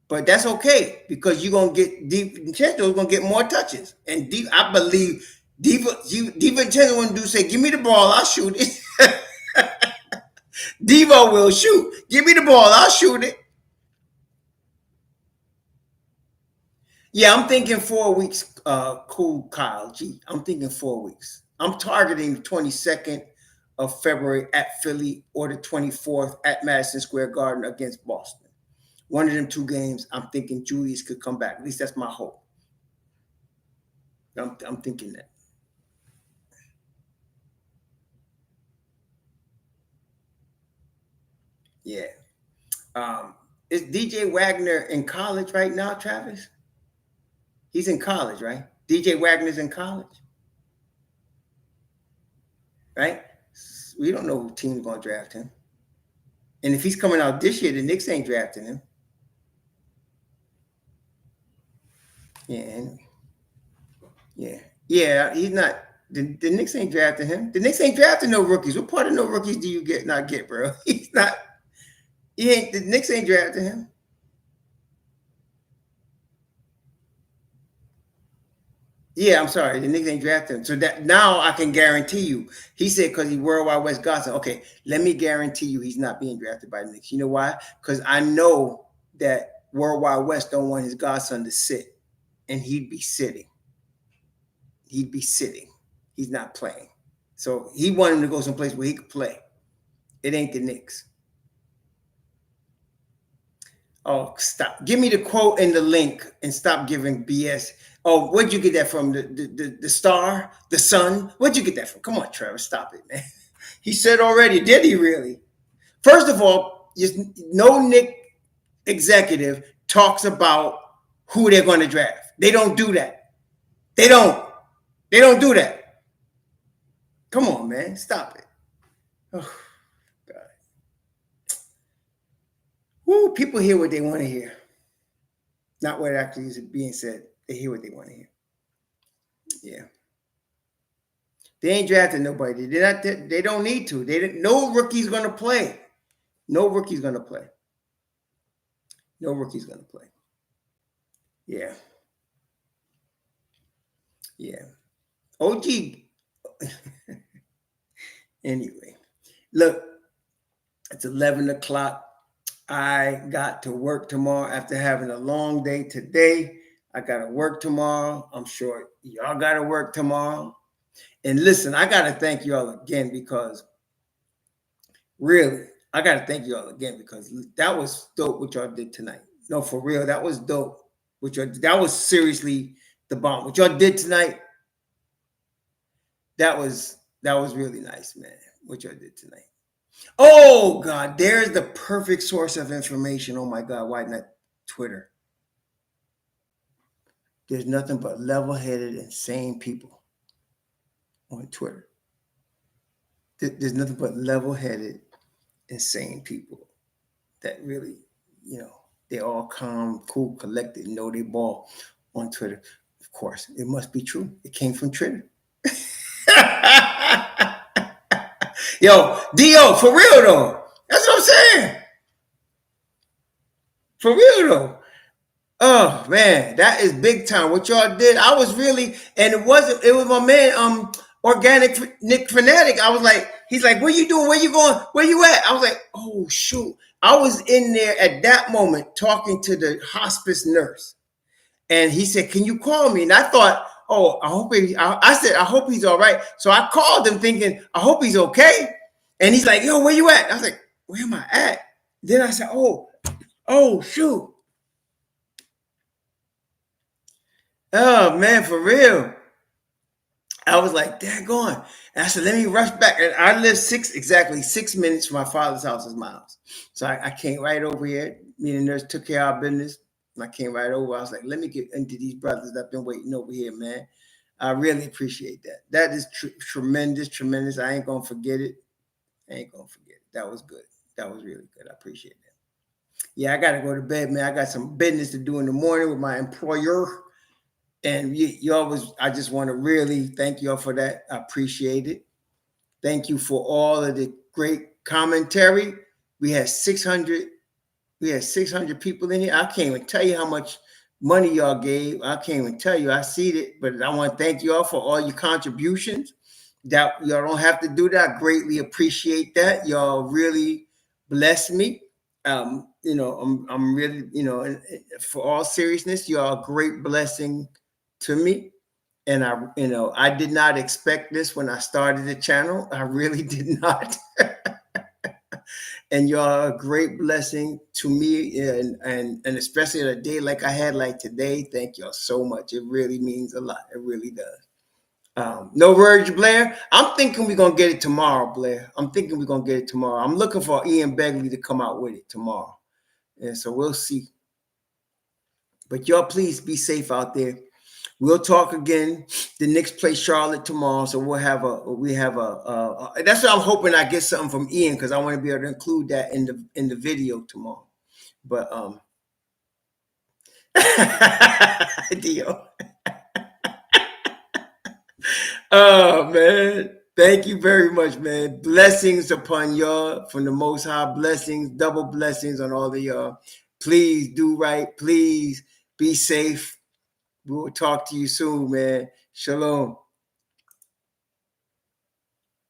But that's okay, because you're going to get DiVincenzo is going to get more touches. And I believe DiVincenzo wouldn't say, give me the ball, I'll shoot it. Devo will shoot. Give me the ball, I'll shoot it. Yeah, I'm thinking 4 weeks. Cool, Kyle G. I'm thinking 4 weeks. I'm targeting the 22nd of February at Philly or the 24th at Madison Square Garden against Boston. One of them two games, I'm thinking Julius could come back. At least that's my hope. I'm thinking that. Yeah. Is DJ Wagner in college right now, Travis? He's in college, right? DJ Wagner's in college. Right? We don't know who team's going to draft him. And if he's coming out this year, the Knicks ain't drafting him. Yeah, he's not. The Knicks ain't drafting him. The Knicks ain't drafting no rookies. What part of no rookies do you not get, bro? He's not. The Knicks ain't drafting him. Yeah, I'm sorry. The Knicks ain't drafting him. So that now I can guarantee you. He said because he's Worldwide West godson. Okay, let me guarantee you he's not being drafted by the Knicks. You know why? Because I know that Worldwide West don't want his godson to sit, and he'd be sitting. He's not playing. So he wanted him to go someplace where he could play. It ain't the Knicks. Oh, stop. Give me the quote and the link and stop giving BS. Oh, where'd you get that from? The Star? The Sun? Where'd you get that from? Come on, Trevor. Stop it, man. He said already. Did he really? First of all, no Knicks executive talks about who they're going to draft. They don't do that. They don't do that. Come on, man. Stop it. Oh, God. Woo, people hear what they want to hear. Not what actually is being said. They hear what they want to hear. Yeah. They ain't drafting nobody. They don't need to. No rookie's going to play. No rookie's going to play. Yeah. OG. Anyway, look, it's 11 o'clock. I got to work tomorrow after having a long day today. I got to work tomorrow. I'm sure y'all got to work tomorrow. And listen, I got to thank y'all again because really, that was dope what y'all did tonight. No, for real, that was dope. That was seriously the bomb. What y'all did tonight, that was really nice, man. What y'all did tonight. Oh, God, there's the perfect source of information. Oh, my God, why not Twitter? There's nothing but level-headed, insane people on Twitter. There's nothing but level-headed, insane people that really, they're all calm, cool, collected, know they ball on Twitter. Of course, it must be true. It came from Twitter. Yo, D.O., for real, though. That's what I'm saying. For real, though. Oh man, that is big time. What y'all did, I was really, and it was my man, Organic Nick Fanatic. I was like, he's like, what you doing? Where you going? Where you at? I was like, oh shoot. I was in there at that moment talking to the hospice nurse. And he said, can you call me? And I thought, oh, I said, I hope he's all right. So I called him thinking, I hope he's okay. And he's like, yo, where you at? I was like, where am I at? Then I said, oh, shoot. Oh man, for real. I was like, daggone. And I said, let me rush back. And I live exactly 6 minutes from my father's house is my house. So I came right over here. Me and the nurse took care of our business. And I came right over. I was like, let me get into these brothers that have been waiting over here, man. I really appreciate that. That is tremendous, tremendous. I ain't going to forget it. I ain't going to forget it. That was good. That was really good. I appreciate that. Yeah, I got to go to bed, man. I got some business to do in the morning with my employer. And you always, I just want to really thank y'all for that. I appreciate it. Thank you for all of the great commentary. We had 600 people in here. I can't even tell you how much money y'all gave. I can't even tell you. I see it, but I want to thank y'all for all your contributions. That y'all don't have to do that. I greatly appreciate that. Y'all really bless me. I'm really, for all seriousness, y'all a great blessing to me. And I did not expect this when I started the channel. I really did not. And y'all are a great blessing to me, and especially on a day like I had like today. Thank y'all so much. It really means a lot. It really does. No words, Blair. I'm thinking we're gonna get it tomorrow, Blair. I'm thinking we're gonna get it tomorrow. I'm looking for Ian Begley to come out with it tomorrow. And so we'll see. But y'all please be safe out there. We'll talk again. The Knicks play Charlotte tomorrow, so that's what I'm hoping I get something from Ian, because I want to be able to include that in the video tomorrow. But deal. Oh man, thank you very much, man. Blessings upon y'all from the Most High. Blessings, double blessings on all of y'all. Please do right. Please be safe. We will talk to you soon, man. Shalom.